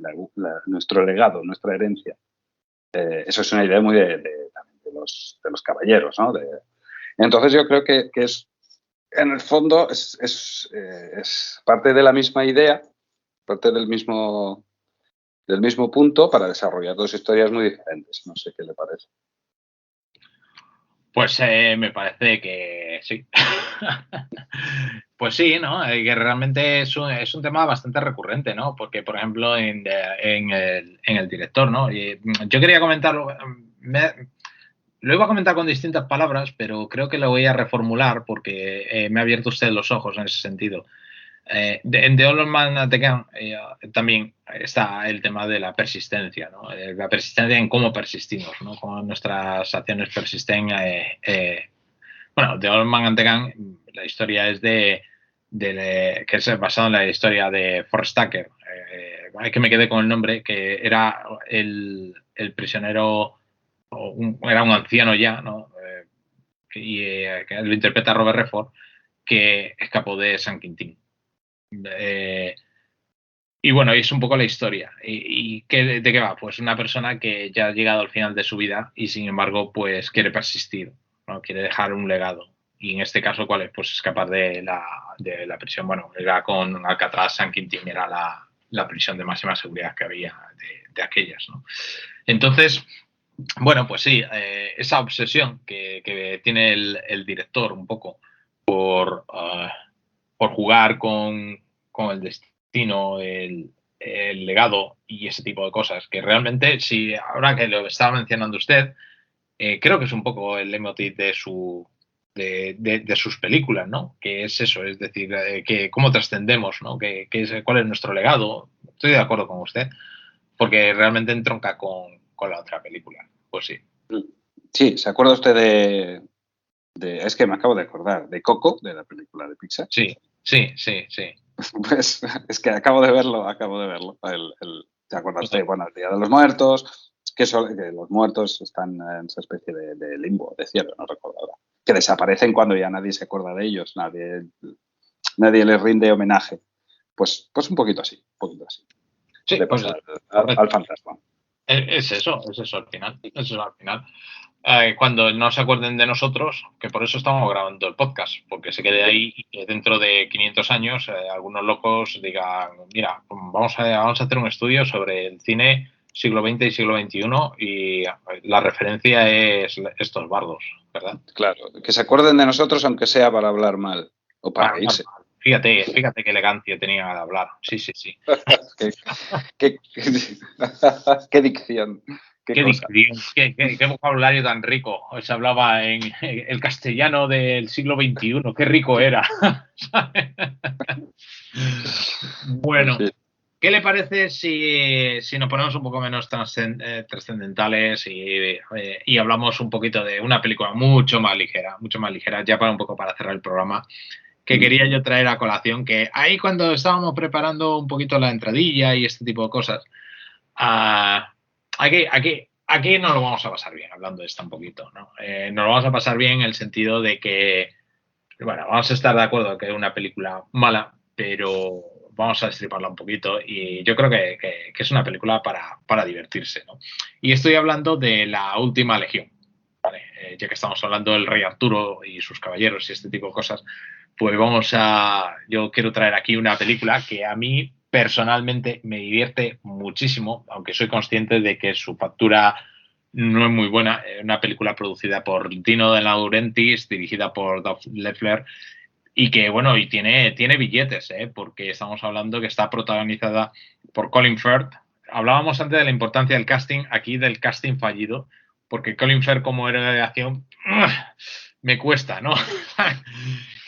nuestro legado, nuestra herencia. Eso es una idea muy de los caballeros, ¿no? Entonces yo creo que es, en el fondo, es parte de la misma idea, parte del mismo punto para desarrollar dos historias muy diferentes. No sé qué le parece. Pues me parece que sí. Pues sí, ¿no? Que realmente es un tema bastante recurrente, ¿no? Porque, por ejemplo, en el director, ¿no? Y yo quería comentarlo, lo iba a comentar con distintas palabras, pero creo que lo voy a reformular porque me ha abierto usted los ojos en ese sentido. En The Old Man and the Gun también está el tema de la persistencia, ¿no? La persistencia en cómo persistimos, ¿no? Cómo nuestras acciones persisten. Bueno, The Old Man and the Gun, la historia es que es basado en la historia de Forrest Tucker. Que me quedé con el nombre, que era el prisionero, era un anciano ya, ¿no? Que lo interpreta Robert Redford, que escapó de San Quintín. Y bueno, es un poco la historia. ¿Y de qué va? Pues una persona que ya ha llegado al final de su vida y sin embargo pues quiere persistir, ¿no? Quiere dejar un legado. Y en este caso, ¿cuál es? Pues escapar de la prisión. Bueno, era con Alcatraz, San Quintín era la prisión de máxima seguridad que había de aquellas, ¿no? Entonces, bueno, pues sí, esa obsesión que tiene el director un poco por jugar con el destino, el legado y ese tipo de cosas, que realmente, si ahora que lo estaba mencionando usted, creo que es un poco el leitmotiv de sus películas, ¿no? Que es eso, es decir, que cómo trascendemos, ¿no? ¿Cuál es nuestro legado? Estoy de acuerdo con usted, porque realmente entronca con la otra película. Pues sí. Sí, ¿se acuerda usted es que me acabo de acordar, de Coco, de la película de Pixar? Sí. Pues es que acabo de verlo. ¿Se acuerda usted? Bueno, el Día de los Muertos, que los muertos están en esa especie de limbo, de cielo, no recuerdo ahora. Que desaparecen cuando ya nadie se acuerda de ellos, nadie les rinde homenaje. Pues un poquito así. Sí, pues al fantasma. Es eso al final. Cuando no se acuerden de nosotros, que por eso estamos grabando el podcast, porque se quede ahí y que dentro de 500 años algunos locos digan, mira, vamos a hacer un estudio sobre el cine siglo XX y siglo XXI y la referencia es estos bardos, ¿verdad? Claro, que se acuerden de nosotros aunque sea para hablar mal o para reírse. Fíjate qué elegancia tenía al hablar. Sí. Qué dicción. Qué vocabulario tan rico. Se hablaba en el castellano del siglo XXI. Qué rico era. Bueno, ¿qué le parece si nos ponemos un poco menos trascendentales y hablamos un poquito de una película mucho más ligera, ya para cerrar el programa, que quería yo traer a colación, que ahí cuando estábamos preparando un poquito la entradilla y este tipo de cosas, aquí nos lo vamos a pasar bien, hablando de esto un poquito, ¿no? Nos lo vamos a pasar bien en el sentido de que, bueno, vamos a estar de acuerdo que es una película mala, pero vamos a destriparla un poquito y yo creo que es una película para divertirse, ¿no? Y estoy hablando de La Última Legión, ¿vale? Ya que estamos hablando del Rey Arturo y sus caballeros y este tipo de cosas, pues yo quiero traer aquí una película que a mí personalmente me divierte muchísimo, aunque soy consciente de que su factura no es muy buena. Una película producida por Dino De Laurentiis, dirigida por Doug Leffler, y que, bueno, y tiene billetes, porque estamos hablando que está protagonizada por Colin Firth. Hablábamos antes de la importancia del casting, aquí del casting fallido, porque Colin Firth como héroe de acción me cuesta, ¿no?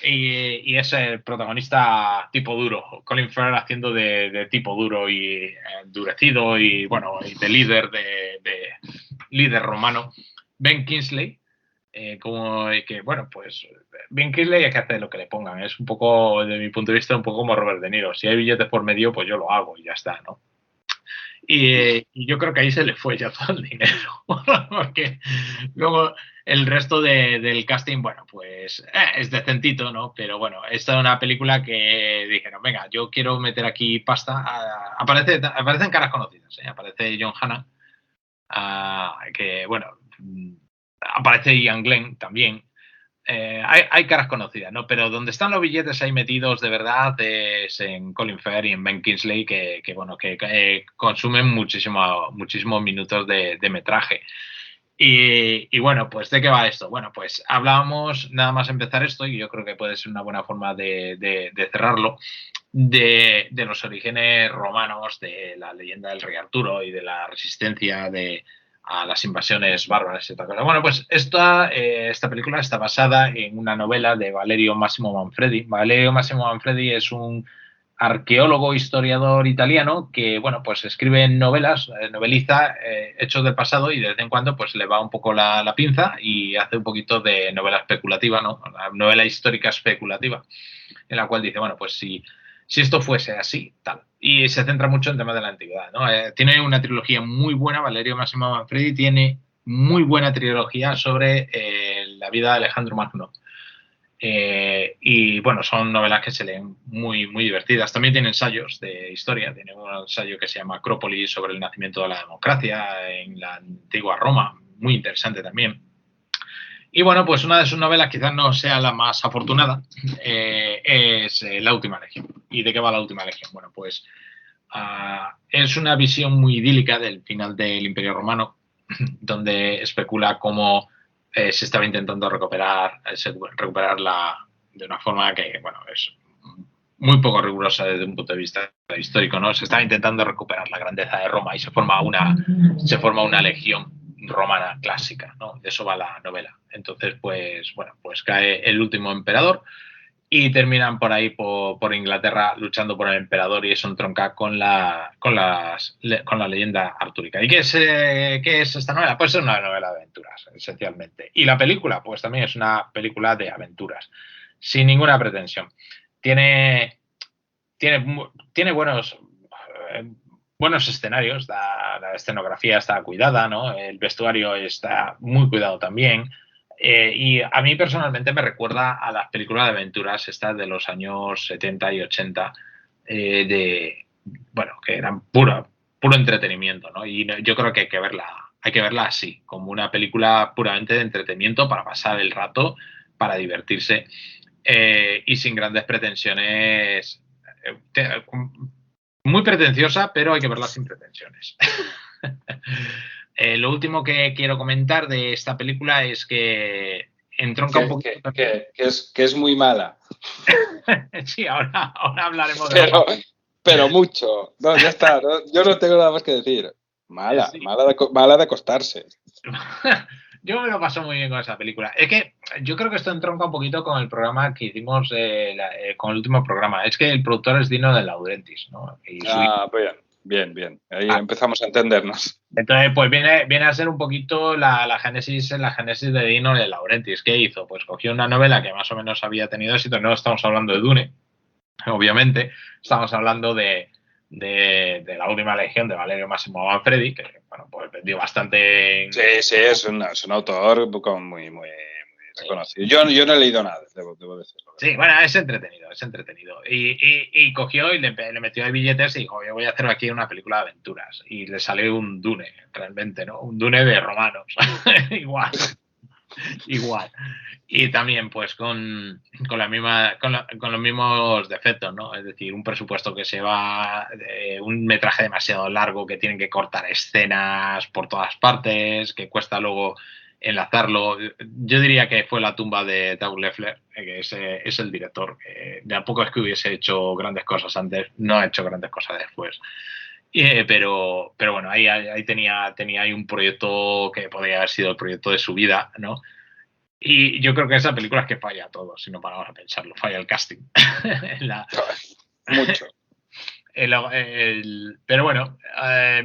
Y es el protagonista tipo duro. Colin Firth haciendo de tipo duro y endurecido y, bueno, y de líder romano. Ben Kingsley, pues Ben Kingsley hay que hacer lo que le pongan. Es un poco, desde mi punto de vista, un poco como Robert De Niro. Si hay billetes por medio, pues yo lo hago y ya está, ¿no? Y yo creo que ahí se le fue ya todo el dinero. Porque luego el resto del casting, bueno, pues es decentito, ¿no? Pero bueno, esta es una película que dijeron, venga, yo quiero meter aquí pasta. Aparecen caras conocidas, ¿eh? Aparece John Hannah, que bueno, aparece Ian Glenn también. Hay caras conocidas, ¿no? Pero donde están los billetes ahí metidos de verdad es en Colin Firth y en Ben Kingsley, que consumen muchísimos minutos de metraje. Y bueno, pues ¿de qué va esto? Bueno, pues hablábamos, nada más empezar esto, y yo creo que puede ser una buena forma de cerrarlo, de los orígenes romanos, de la leyenda del rey Arturo y de la resistencia a las invasiones bárbaras y tal cosa. Bueno, pues esta película está basada en una novela de Valerio Massimo Manfredi. Valerio Massimo Manfredi es un arqueólogo, historiador italiano que, bueno, pues escribe novelas, noveliza hechos del pasado y de vez en cuando pues le va un poco la pinza y hace un poquito de novela especulativa, ¿no? La novela histórica especulativa, en la cual dice, bueno, pues si esto fuese así, tal. Y se centra mucho en temas de la antigüedad, ¿no? Tiene una trilogía muy buena, Valerio Massimo Manfredi tiene muy buena trilogía sobre la vida de Alejandro Magno. Y bueno, son novelas que se leen muy, muy divertidas. También tiene ensayos de historia. Tiene un ensayo que se llama Acrópolis sobre el nacimiento de la democracia en la antigua Roma, muy interesante también. Y bueno, pues una de sus novelas, quizás no sea la más afortunada, es La Última Legión. ¿Y de qué va La Última Legión? Bueno, pues es una visión muy idílica del final del Imperio Romano, donde especula cómo se estaba intentando recuperarla de una forma que, bueno, es muy poco rigurosa desde un punto de vista histórico, ¿no? Se estaba intentando recuperar la grandeza de Roma y se forma una legión romana clásica, ¿no? De eso va la novela. Entonces, pues, bueno, pues cae el último emperador y terminan por ahí, por Inglaterra, luchando por el emperador y eso entronca con la leyenda artúrica. ¿Y qué es esta novela? Pues es una novela de aventuras, esencialmente. Y la película, pues también es una película de aventuras, sin ninguna pretensión. Tiene buenos escenarios, la escenografía está cuidada, ¿no? El vestuario está muy cuidado también. Y a mí personalmente me recuerda a las películas de aventuras estas de los años 70 y 80 que eran puro entretenimiento, ¿no? Y yo creo que hay que verla así, como una película puramente de entretenimiento para pasar el rato, para divertirse y sin grandes pretensiones. Muy pretenciosa, pero hay que verla sin pretensiones. Lo último que quiero comentar de esta película es que entronca un poquito... Que es muy mala. Sí, ahora hablaremos de eso. Pero mucho. No, ya está. ¿No? Yo no tengo nada más que decir. Mala, sí. mala de acostarse. Yo me lo paso muy bien con esa película. Es que yo creo que esto entronca un poquito con el programa que hicimos, con el último programa. Es que el productor es Dino de Laurentiis, ¿no? Bien. Ahí empezamos a entendernos. Entonces, pues viene a ser un poquito la génesis de Dino de Laurentiis. ¿Qué hizo? Pues cogió una novela que más o menos había tenido éxito. No estamos hablando de Dune, obviamente. Estamos hablando de La Última Legión de Valerio Massimo Manfredi, que bueno, pues vendió bastante. Sí, es un autor muy reconocido. Yo no he leído nada, debo decirlo. Sí, bueno, es entretenido. Y cogió y le metió de billetes y dijo, yo voy a hacer aquí una película de aventuras. Y le salió un Dune, realmente, ¿no? Un Dune de romanos. Igual. Y también, pues, con los mismos defectos, ¿no? Es decir, un presupuesto que se va, un metraje demasiado largo, que tienen que cortar escenas por todas partes, que cuesta luego enlazarlo. Yo diría que fue la tumba de Doug Lefler, que es el director, que de a poco es que hubiese hecho grandes cosas antes, no ha hecho grandes cosas después. Pero bueno, ahí tenía ahí un proyecto que podría haber sido el proyecto de su vida, ¿no? Y yo creo que esa película es que falla todo, si no paramos a pensarlo. Falla el casting. Mucho. Pero bueno,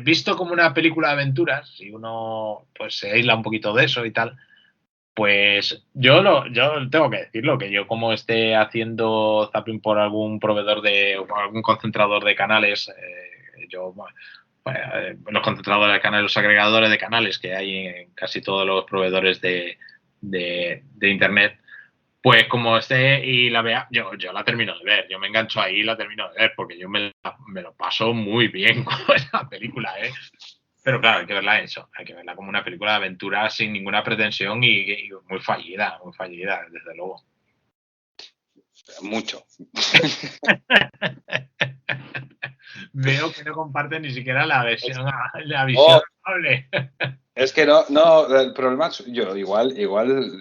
visto como una película de aventuras, si uno pues se aísla un poquito de eso y tal, pues yo tengo que decirlo, que yo como esté haciendo zapping por algún proveedor o algún concentrador de canales, yo los concentradores de canales, los agregadores de canales que hay en casi todos los proveedores de internet, pues como esté y la vea, yo la termino de ver, yo me engancho ahí y la termino de ver, porque yo me lo paso muy bien con esa película, ¿eh? Pero claro, hay que verla hay que verla como una película de aventura sin ninguna pretensión y muy fallida, desde luego. Mucho. Veo que no comparten ni siquiera la visión amable. Es que no, el problema es yo, igual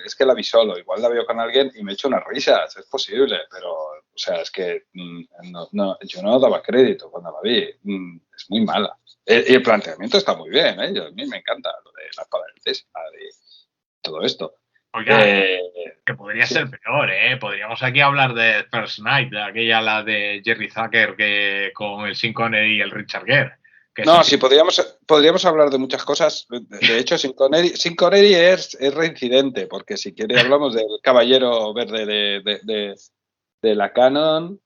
es que la vi solo, igual la veo con alguien y me echo unas risas, es posible, pero, o sea, es que yo no daba crédito cuando la vi, es muy mala. Y el planteamiento está muy bien, ¿eh? A mí me encanta lo de la espada del César y todo esto. Oiga, que podría ser peor, ¿eh? Podríamos aquí hablar de First Night, de aquella, la de Jerry Zucker con el Sean Connery y el Richard Gere. No, sí, podríamos hablar de muchas cosas. De hecho, Sean Connery es reincidente, porque si quiere hablamos del Caballero Verde de la Canon,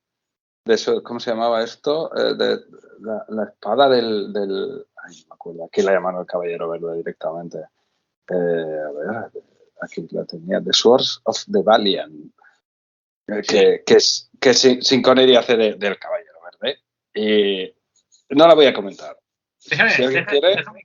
de eso, ¿cómo se llamaba esto? De la espada del... Ay, no me acuerdo, aquí la llamaron el Caballero Verde directamente. A ver, aquí la tenía, The Swords of the Valiant, que Sean Connery hace del Caballero Verde. Y no la voy a comentar. Déjame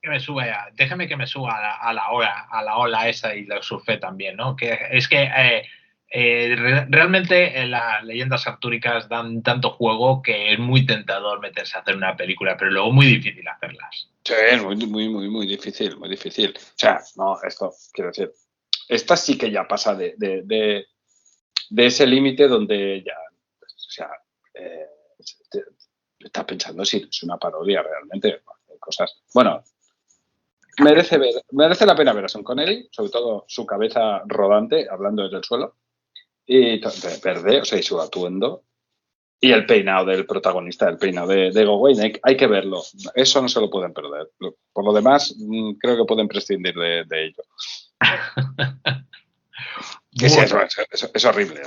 que me suba a la ola esa y lo surfe también, ¿no? Que es que realmente las leyendas artúricas dan tanto juego que es muy tentador meterse a hacer una película, pero luego muy difícil hacerlas. Sí, es muy difícil, muy difícil. O sea, no, esto, quiero decir, esta sí que ya pasa de ese límite donde ya, o sea, estás pensando si es una parodia realmente. Cosas. Bueno, merece la pena ver a Sean Connery, sobre todo su cabeza rodante, hablando desde el suelo, y verde, o sea, y su atuendo, y el peinado del protagonista, el peinado de Gawain, hay que verlo. Eso no se lo pueden perder. Por lo demás, creo que pueden prescindir de ello. Que sí, es horrible.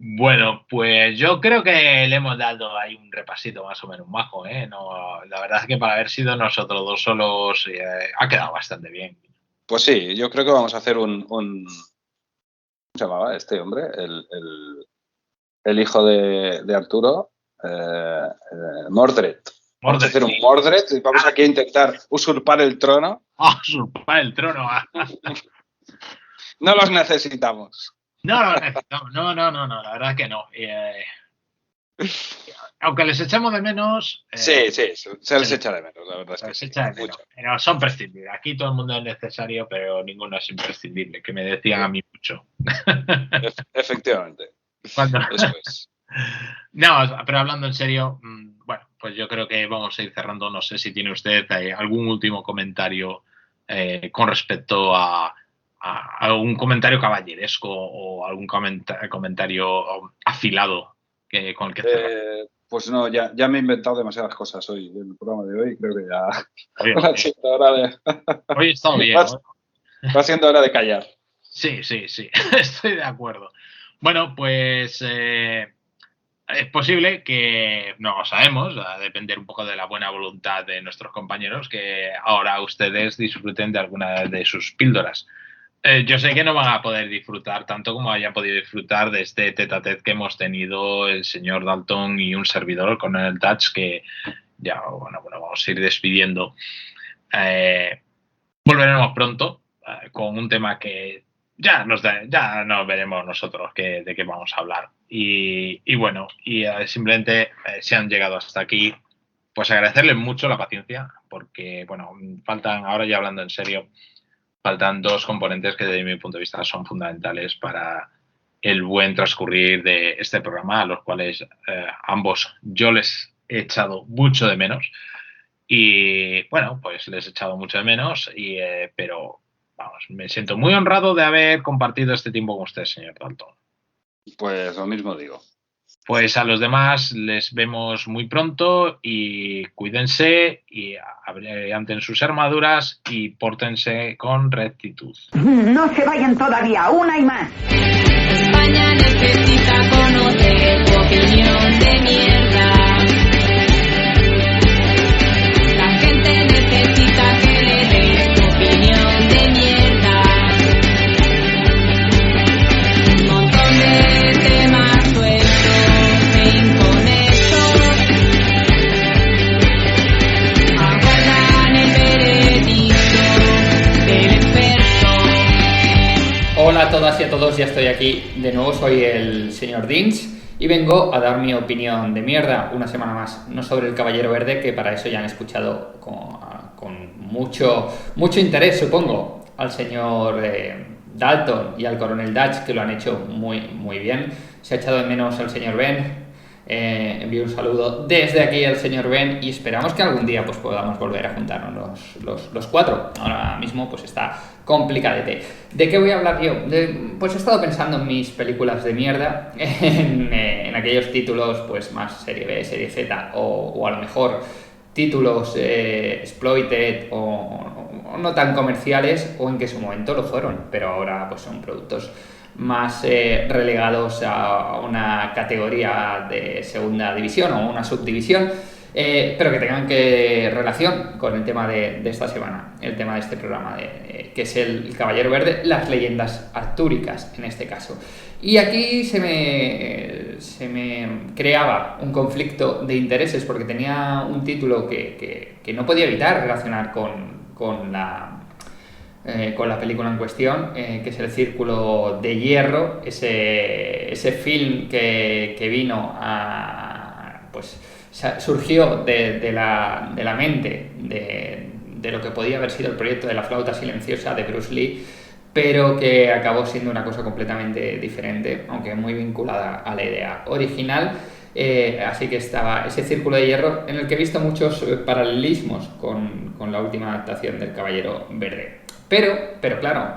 Bueno, pues yo creo que le hemos dado ahí un repasito más o menos majo, ¿eh? No, la verdad es que para haber sido nosotros dos solos ha quedado bastante bien. Pues sí, yo creo que vamos a hacer un ¿cómo se llamaba este hombre? El hijo de Arturo, Mordred. Vamos a hacer un Mordred y vamos aquí a intentar usurpar el trono. Usurpar el trono. No los necesitamos. No, la verdad que no. Aunque les echamos de menos... sí, se les echa de menos, la verdad es que sí. Mucho. Pero son prescindibles. Aquí todo el mundo es necesario, pero ninguno es imprescindible, que me decían a mí mucho. Efectivamente. Eso es. No, pero hablando en serio, bueno, pues yo creo que vamos a ir cerrando. No sé si tiene usted algún último comentario con respecto a algún comentario caballeresco o algún comentario afilado con el que cerrar. Pues no, ya me he inventado demasiadas cosas hoy en el programa de hoy. Creo que ya hoy he estado bien. Va siendo hora de callar. Sí, estoy de acuerdo. Bueno, pues es posible que, no lo sabemos, a depender un poco de la buena voluntad de nuestros compañeros, que ahora ustedes disfruten de alguna de sus píldoras. Yo sé que no van a poder disfrutar tanto como hayan podido disfrutar de este tete-a-tete que hemos tenido el señor Dalton y un servidor con el Touch, que ya, bueno, vamos a ir despidiendo. Volveremos pronto con un tema que ya nos veremos nosotros de qué vamos a hablar. Y bueno, simplemente si han llegado hasta aquí, pues agradecerles mucho la paciencia, porque, bueno, faltan, ahora ya hablando en serio, faltan dos componentes que desde mi punto de vista son fundamentales para el buen transcurrir de este programa, a los cuales ambos yo les he echado mucho de menos. Y bueno, pues les he echado mucho de menos, pero vamos, me siento muy honrado de haber compartido este tiempo con usted, señor Dalton. Pues lo mismo digo. Pues a los demás les vemos muy pronto y cuídense y abrillanten sus armaduras y pórtense con rectitud. No se vayan todavía, una y más. España necesita conocer tu opinión de mierda. todos, ya estoy aquí de nuevo, soy el señor Dins y vengo a dar mi opinión de mierda una semana más, no sobre el Caballero Verde, que para eso ya han escuchado con mucho interés, supongo, al señor Dalton y al coronel Dutch, que lo han hecho muy bien. Se ha echado de menos al señor Ben. Envío un saludo desde aquí al señor Ben y esperamos que algún día pues podamos volver a juntarnos los cuatro. Ahora mismo pues está complicadete. ¿De qué voy a hablar yo? Pues he estado pensando en mis películas de mierda, en aquellos títulos pues más serie B, serie Z o a lo mejor títulos exploited o no tan comerciales, o en que en su momento lo fueron, pero ahora pues son productos más relegados a una categoría de segunda división o una subdivisión, pero que tengan relación con el tema de esta semana, el tema de este programa, que es el Caballero Verde, las leyendas artúricas en este caso. Y aquí se me creaba un conflicto de intereses porque tenía un título que no podía evitar relacionar con la película en cuestión, que es El Círculo de Hierro, ese film que vino pues surgió de la mente de lo que podía haber sido el proyecto de La Flauta Silenciosa de Bruce Lee, pero que acabó siendo una cosa completamente diferente, aunque muy vinculada a la idea original. Así que estaba ese Círculo de Hierro, en el que he visto muchos paralelismos con la última adaptación del Caballero Verde. Pero claro,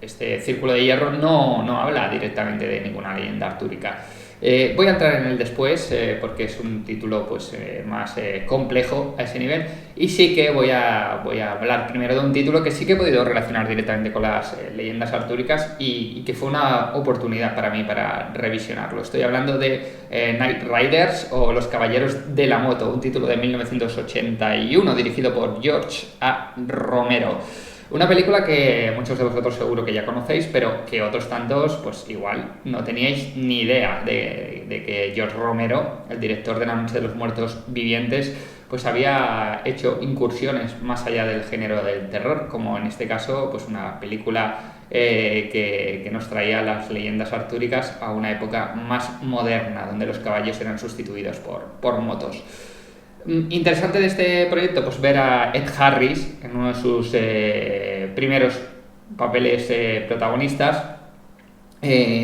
este Círculo de Hierro no habla directamente de ninguna leyenda artúrica. Voy a entrar en él después, porque es un título pues más complejo a ese nivel, y sí que voy a hablar primero de un título que sí que he podido relacionar directamente con las leyendas artúricas y que fue una oportunidad para mí para revisionarlo. Estoy hablando de Knight Riders o Los Caballeros de la Moto, un título de 1981 dirigido por George A. Romero. Una película que muchos de vosotros seguro que ya conocéis, pero que otros tantos pues igual no teníais ni idea de que George Romero, el director de La Noche de los Muertos Vivientes, pues había hecho incursiones más allá del género del terror, como en este caso pues una película que nos traía las leyendas artúricas a una época más moderna, donde los caballos eran sustituidos por motos. Interesante de este proyecto, pues ver a Ed Harris en uno de sus primeros papeles protagonistas.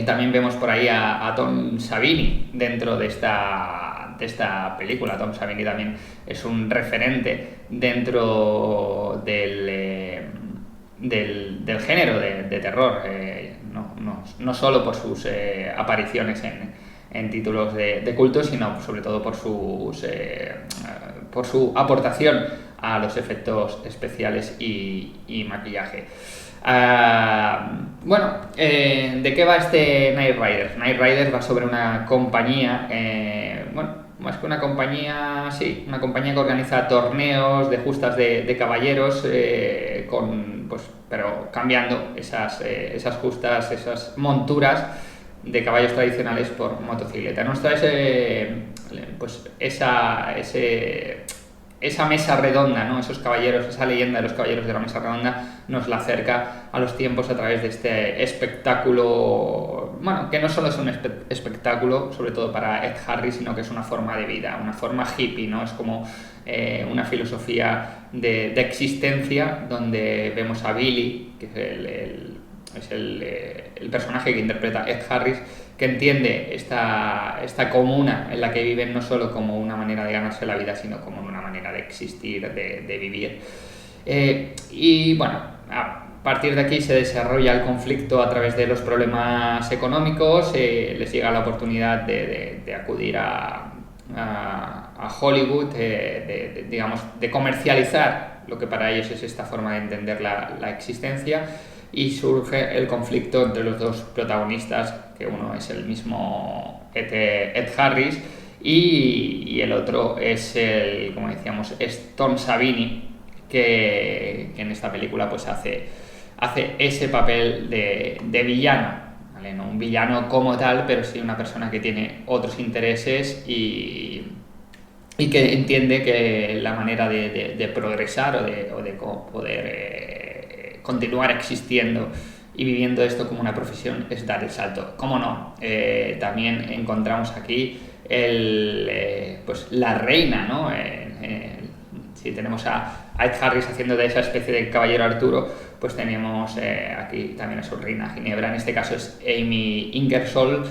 También vemos por ahí a Tom Savini dentro de esta película. Tom Savini también es un referente dentro del género de terror, no solo por sus apariciones en títulos de culto, sino sobre todo por su aportación a los efectos especiales y maquillaje. ¿De qué va este Knight Riders? Knight Riders va sobre una compañía, más que una compañía, sí, una compañía que organiza torneos de justas de caballeros, pero cambiando esas justas, esas monturas de caballos tradicionales por motocicleta. Nos trae esa mesa redonda, ¿no? Esos caballeros, esa leyenda de los caballeros de la mesa redonda nos la acerca a los tiempos a través de este espectáculo, que no solo es un espectáculo, sobre todo para Ed Harris, sino que es una forma de vida, una forma hippie, ¿no? Es como una filosofía de existencia, donde vemos a Billy, que es el personaje que interpreta Ed Harris, que entiende esta comuna en la que viven no solo como una manera de ganarse la vida, sino como una manera de existir, de vivir. A partir de aquí se desarrolla el conflicto a través de los problemas económicos. Les llega la oportunidad de acudir a Hollywood, de comercializar lo que para ellos es esta forma de entender la existencia. Y surge el conflicto entre los dos protagonistas, que uno es el mismo Ed Harris y el otro es como decíamos, es Tom Savini, que en esta película pues hace ese papel de villano, ¿vale? No un villano como tal, pero sí una persona que tiene otros intereses y que entiende que la manera de progresar o de poder continuar existiendo y viviendo esto como una profesión es dar el salto. ¿Cómo no? También encontramos aquí pues la reina, ¿no? Si tenemos a Ed Harris haciendo de esa especie de caballero Arturo, pues tenemos aquí también a su reina Ginebra. En este caso es Amy Ingersoll,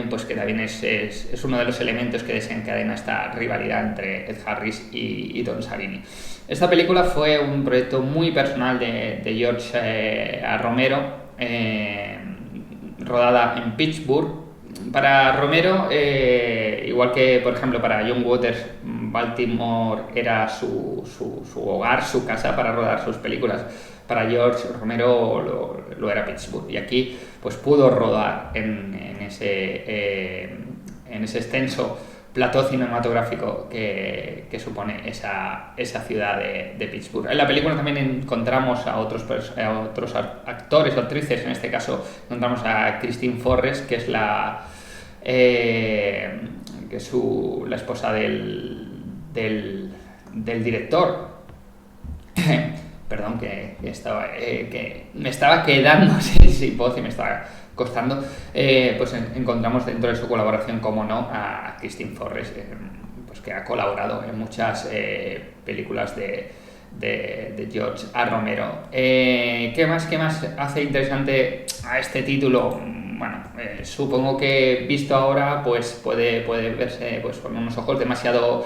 pues que también es uno de los elementos que desencadena esta rivalidad entre Ed Harris y Don Savini. Esta película fue un proyecto muy personal de George A. Romero, rodada en Pittsburgh. Para Romero, igual que por ejemplo para John Waters, Baltimore era su hogar, su casa para rodar sus películas. Para George Romero lo era Pittsburgh, y aquí pues pudo rodar en ese extenso plató cinematográfico que supone esa ciudad de Pittsburgh. En la película también encontramos a otros actores o actrices. En este caso encontramos a Christine Forrest, que es la esposa del director. Perdón, que me estaba quedando sin voz y me estaba costando. Pues encontramos dentro de su colaboración, como no, a Christine Forrest, pues que ha colaborado en muchas películas de George A. Romero. ¿Qué más hace interesante a este título? Bueno, supongo que visto ahora pues puede verse pues con unos ojos demasiado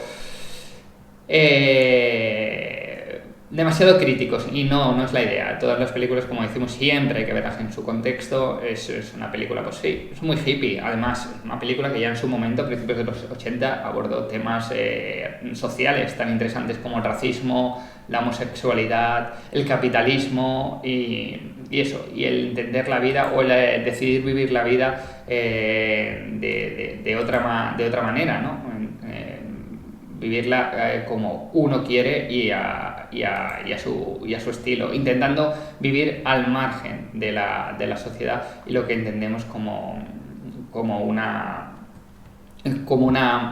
críticos, y no es la idea. Todas las películas, como decimos, siempre hay que verlas en su contexto. Es una película, pues sí, es muy hippie. Además, una película que ya en su momento, a principios de los 80, abordó temas sociales tan interesantes como el racismo, la homosexualidad, el capitalismo y eso, y el entender la vida o el decidir vivir la vida de otra manera, ¿no? Vivirla como uno quiere y a su estilo, intentando vivir al margen de la sociedad y lo que entendemos como una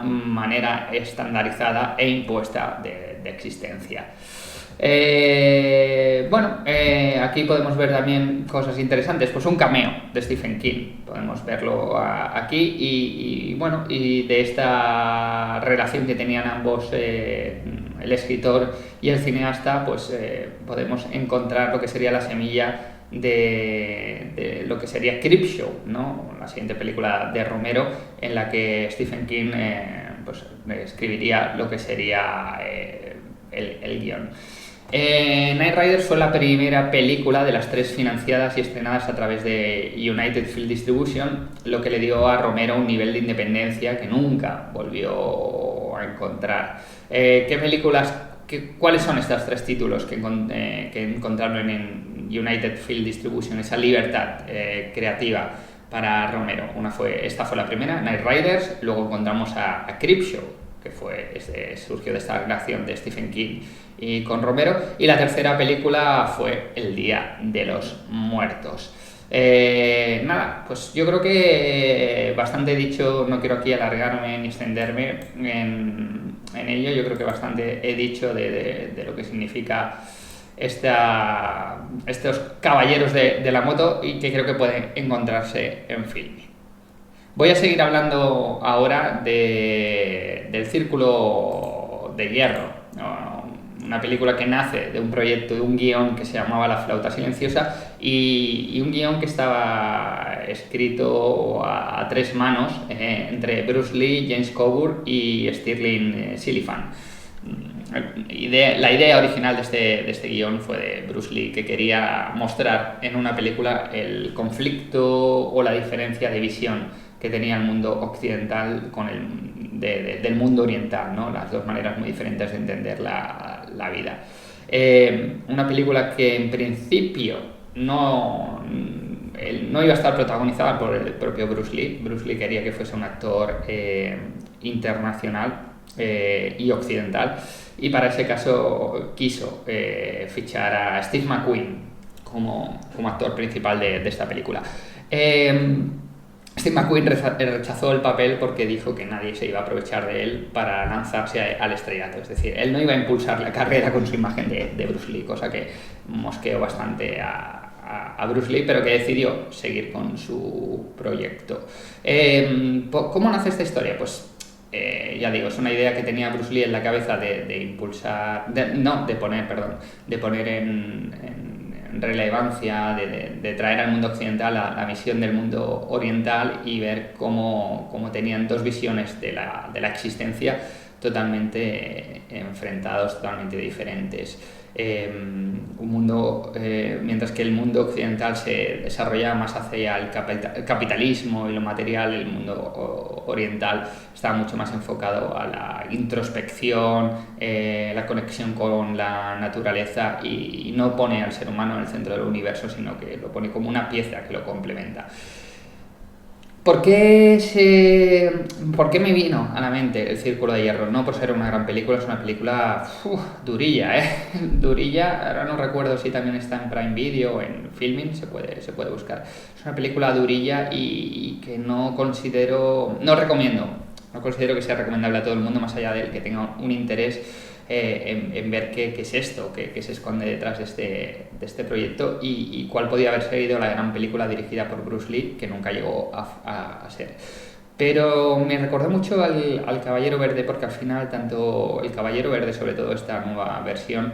manera estandarizada e impuesta de existencia. Aquí podemos ver también cosas interesantes, pues un cameo de Stephen King, podemos verlo aquí, y de esta relación que tenían ambos, el escritor y el cineasta, pues podemos encontrar lo que sería la semilla de lo que sería Creepshow, ¿no? La siguiente película de Romero, en la que Stephen King pues escribiría lo que sería el guión. Knight Rider fue la primera película de las 3 financiadas y estrenadas a través de United Film Distribution, lo que le dio a Romero un nivel de independencia que nunca volvió a encontrar. ¿Cuáles son estos 3 títulos que encontraron en United Film Distribution? Esa libertad creativa para Romero. Esta fue la primera, Knight Riders. Luego encontramos a Creepshow, que surgió de esta relación de Stephen King y con Romero, y la tercera película fue El Día de los Muertos. Pues yo creo que bastante he dicho, no quiero aquí alargarme ni extenderme en ello. Yo creo que bastante he dicho de lo que significa estos caballeros de la moto, y que creo que pueden encontrarse en Filmin. Voy a seguir hablando ahora del Círculo de Hierro, una película que nace de un proyecto, de un guión que se llamaba La Flauta Silenciosa, y un guión que estaba escrito a 3 manos entre Bruce Lee, James Coburn y Stirling Silliphant. La idea original de este guión fue de Bruce Lee, que quería mostrar en una película el conflicto o la diferencia de visión que tenía el mundo occidental con del mundo oriental, ¿no? Las 2 maneras muy diferentes de entender la vida. Una película que en principio no iba a estar protagonizada por el propio Bruce Lee. Bruce Lee quería que fuese un actor internacional y occidental, y para ese caso quiso fichar a Steve McQueen como actor principal de esta película. Steve McQueen rechazó el papel porque dijo que nadie se iba a aprovechar de él para lanzarse al estrellato. Es decir, él no iba a impulsar la carrera con su imagen de Bruce Lee, cosa que mosqueó bastante a Bruce Lee, pero que decidió seguir con su proyecto. ¿Cómo nace esta historia? Pues ya digo, es una idea que tenía Bruce Lee en la cabeza de impulsar, de poner en relevancia, de traer al mundo occidental la visión del mundo oriental y ver cómo tenían dos visiones de la existencia totalmente enfrentados, totalmente diferentes. Un mundo, mientras que el mundo occidental se desarrollaba más hacia el capitalismo y lo material, el mundo oriental estaba mucho más enfocado a la introspección, la conexión con la naturaleza y no pone al ser humano en el centro del universo, sino que lo pone como una pieza que lo complementa. ¿Por qué me vino a la mente El Círculo de Hierro? No por ser una gran película, es una película durilla, durilla. Ahora no recuerdo si también está en Prime Video o en Filmin, se puede buscar. Es una película durilla y que no recomiendo. No considero que sea recomendable a todo el mundo, más allá del que tenga un interés en ver qué es esto, qué se esconde detrás de este proyecto y cuál podía haber sido la gran película dirigida por Bruce Lee, que nunca llegó a ser. Pero me recordó mucho al Caballero Verde, porque al final tanto El Caballero Verde, sobre todo esta nueva versión,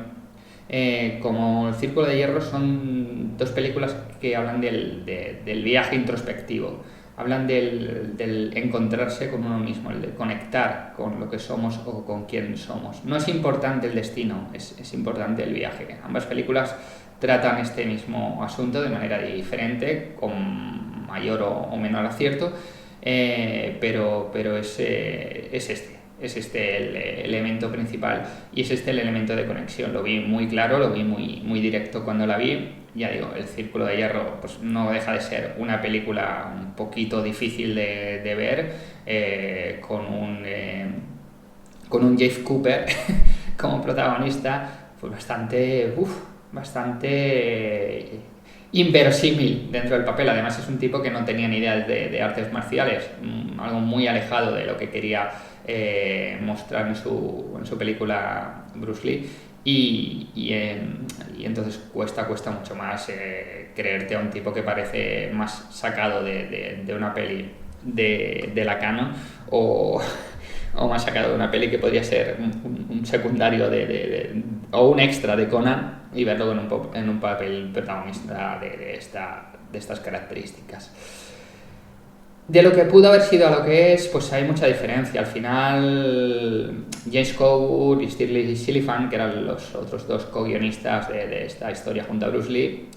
como El Círculo de Hierro, son dos películas que hablan del viaje introspectivo. Hablan del encontrarse con uno mismo, el de conectar con lo que somos o con quién somos. No es importante el destino, es importante el viaje. Ambas películas tratan este mismo asunto de manera diferente, con mayor o menor acierto, pero es este el elemento principal y es este el elemento de conexión. Lo vi muy claro, lo vi muy directo cuando la vi. Ya digo, El Círculo de Hierro pues no deja de ser una película un poquito difícil de ver, con un Jeff Cooper como protagonista, pues bastante inverosímil dentro del papel. Además es un tipo que no tenía ni idea de artes marciales, algo muy alejado de lo que quería mostrar en su película Bruce Lee. Y entonces cuesta mucho más creerte a un tipo que parece más sacado de una peli de la canon o más sacado de una peli que podría ser un secundario o un extra de Conan y verlo en un papel protagonista de estas características. De lo que pudo haber sido a lo que es, pues hay mucha diferencia. Al final, James Coburn y Shirley Silliphant, que eran los otros dos co-guionistas de esta historia junto a Bruce Lee,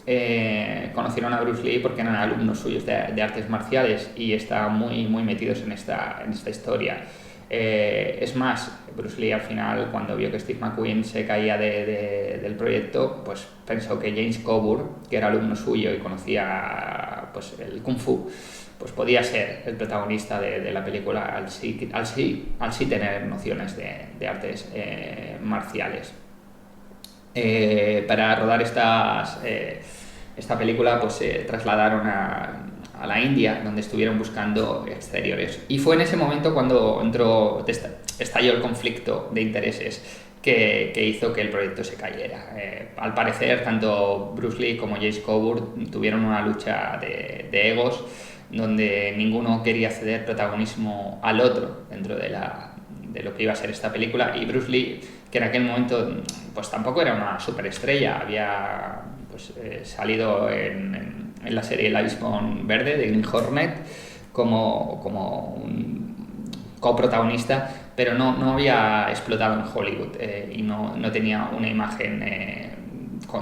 conocieron a Bruce Lee porque eran alumnos suyos de artes marciales y estaban muy metidos en esta historia. Es más, Bruce Lee al final, cuando vio que Steve McQueen se caía del proyecto, pues pensó que James Coburn, que era alumno suyo y conocía pues, el Kung Fu, pues podía ser el protagonista de la película al sí tener nociones de artes marciales. Para rodar esta película pues se trasladaron a la India, donde estuvieron buscando exteriores. Y fue en ese momento cuando estalló el conflicto de intereses que hizo que el proyecto se cayera. Al parecer, tanto Bruce Lee como James Coburn tuvieron una lucha de egos, donde ninguno quería ceder protagonismo al otro dentro de lo que iba a ser esta película, y Bruce Lee, que en aquel momento pues tampoco era una superestrella, había pues, salido en la serie Lisbon Verde de Green Hornet como un coprotagonista, pero no había explotado en Hollywood y no tenía una imagen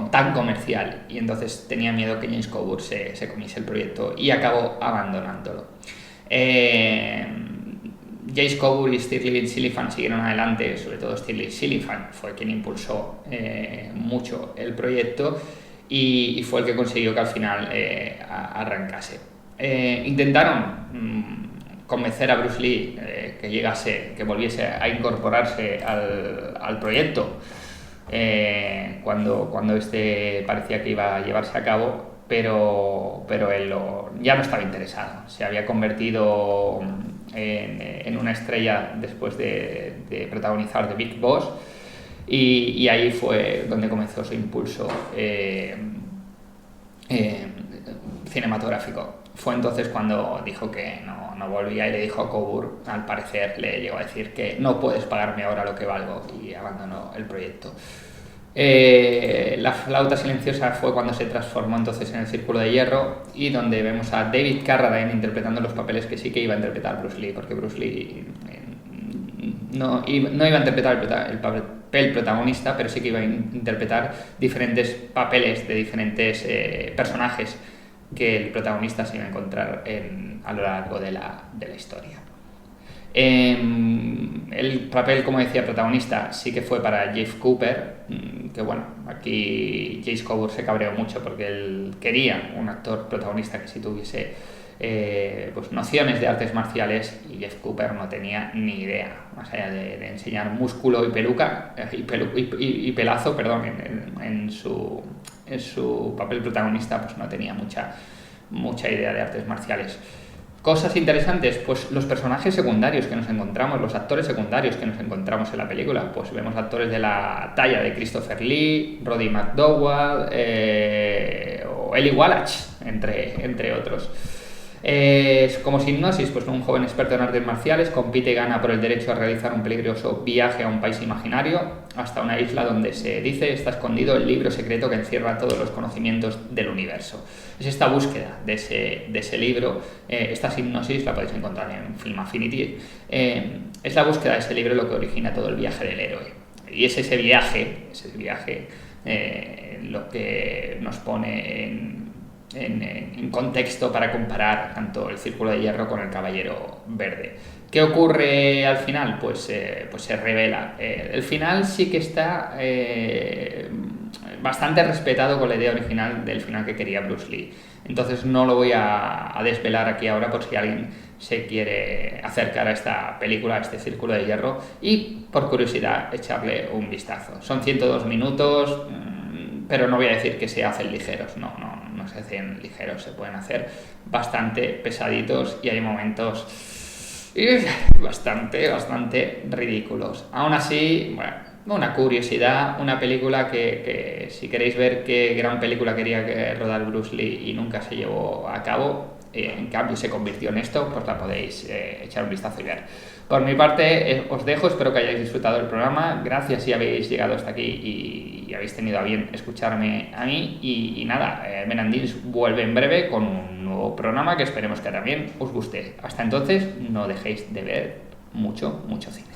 tan comercial, y entonces tenía miedo que James Coburn se comiese el proyecto y acabó abandonándolo. James Coburn y Shirley Silliphant siguieron adelante, sobre todo Shirley Silliphant fue quien impulsó mucho el proyecto y fue el que consiguió que al final arrancase. Intentaron convencer a Bruce Lee que volviese a incorporarse al proyecto cuando este parecía que iba a llevarse a cabo, pero él ya no estaba interesado. Se había convertido en una estrella después de protagonizar The Big Boss, y ahí fue donde comenzó su impulso cinematográfico. Fue entonces cuando dijo que no volvía, y le dijo a Coburn, al parecer le llegó a decir que no puedes pagarme ahora lo que valgo, y abandonó el proyecto. La flauta silenciosa fue cuando se transformó entonces en El Círculo de Hierro, y donde vemos a David Carradine interpretando los papeles que sí que iba a interpretar Bruce Lee, porque Bruce Lee no iba a interpretar el papel protagonista, pero sí que iba a interpretar diferentes papeles de diferentes personajes que el protagonista se iba a encontrar a lo largo de la historia. El papel, como decía, protagonista sí que fue para Jeff Cooper, que bueno, aquí James Coburn se cabreó mucho porque él quería un actor protagonista que sí tuviese pues nociones de artes marciales, y Jeff Cooper no tenía ni idea, más allá de enseñar músculo y peluca y pelazo, perdón, en su papel protagonista, pues no tenía mucha idea de artes marciales. Cosas interesantes, pues los personajes secundarios que nos encontramos, los actores secundarios que nos encontramos en la película, pues vemos actores de la talla de Christopher Lee, Roddy McDowall o Eli Wallach, entre otros. Como sinopsis, pues un joven experto en artes marciales compite y gana por el derecho a realizar un peligroso viaje a un país imaginario, hasta una isla donde se dice está escondido el libro secreto que encierra todos los conocimientos del universo. Es esta búsqueda de ese libro, esta sinopsis la podéis encontrar en Film Affinity, es la búsqueda de ese libro lo que origina todo el viaje del héroe. Y es ese viaje lo que nos pone en contexto para comparar tanto El Círculo de Hierro con El Caballero Verde. ¿Qué ocurre al final? Pues se revela. El final sí que está bastante respetado con la idea original del final que quería Bruce Lee. Entonces no lo voy a desvelar aquí ahora por si alguien se quiere acercar a esta película, a este Círculo de Hierro, y por curiosidad echarle un vistazo. Son 102 minutos, pero no voy a decir que se hacen ligeros, no se hacen ligeros, se pueden hacer bastante pesaditos, y hay momentos bastante ridículos. Aún así, bueno, una curiosidad, una película que si queréis ver qué gran película quería rodar Bruce Lee y nunca se llevó a cabo, en cambio se convirtió en esto, pues la podéis echar un vistazo y ver. Por mi parte os dejo, espero que hayáis disfrutado del programa, gracias si habéis llegado hasta aquí y habéis tenido a bien escucharme a mí, y nada, Ben and Deals vuelve en breve con un nuevo programa que esperemos que también os guste. Hasta entonces, no dejéis de ver mucho cine.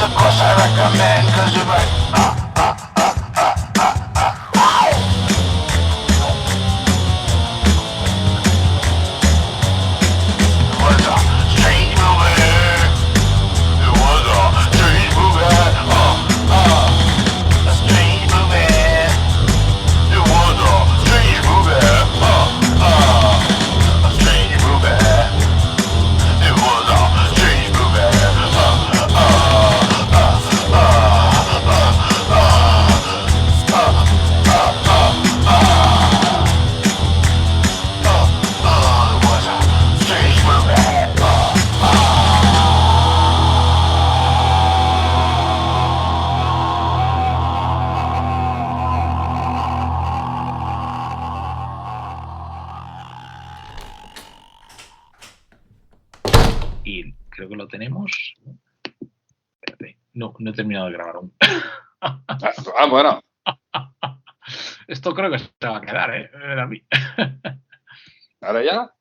Of course I recommend, 'cause you're right. It was a strange movie. It was a strange movie. A strange movie. It was a strange movie. A strange movie. no he terminado de grabar aún. Bueno. Esto creo que se va a quedar, a mí. ¿Ahora ya?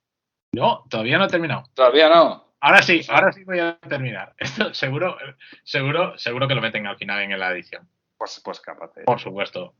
No, todavía no he terminado. Todavía no. Ahora sí voy a terminar. Esto seguro que lo meten al final en la edición. Pues cápate. Por supuesto.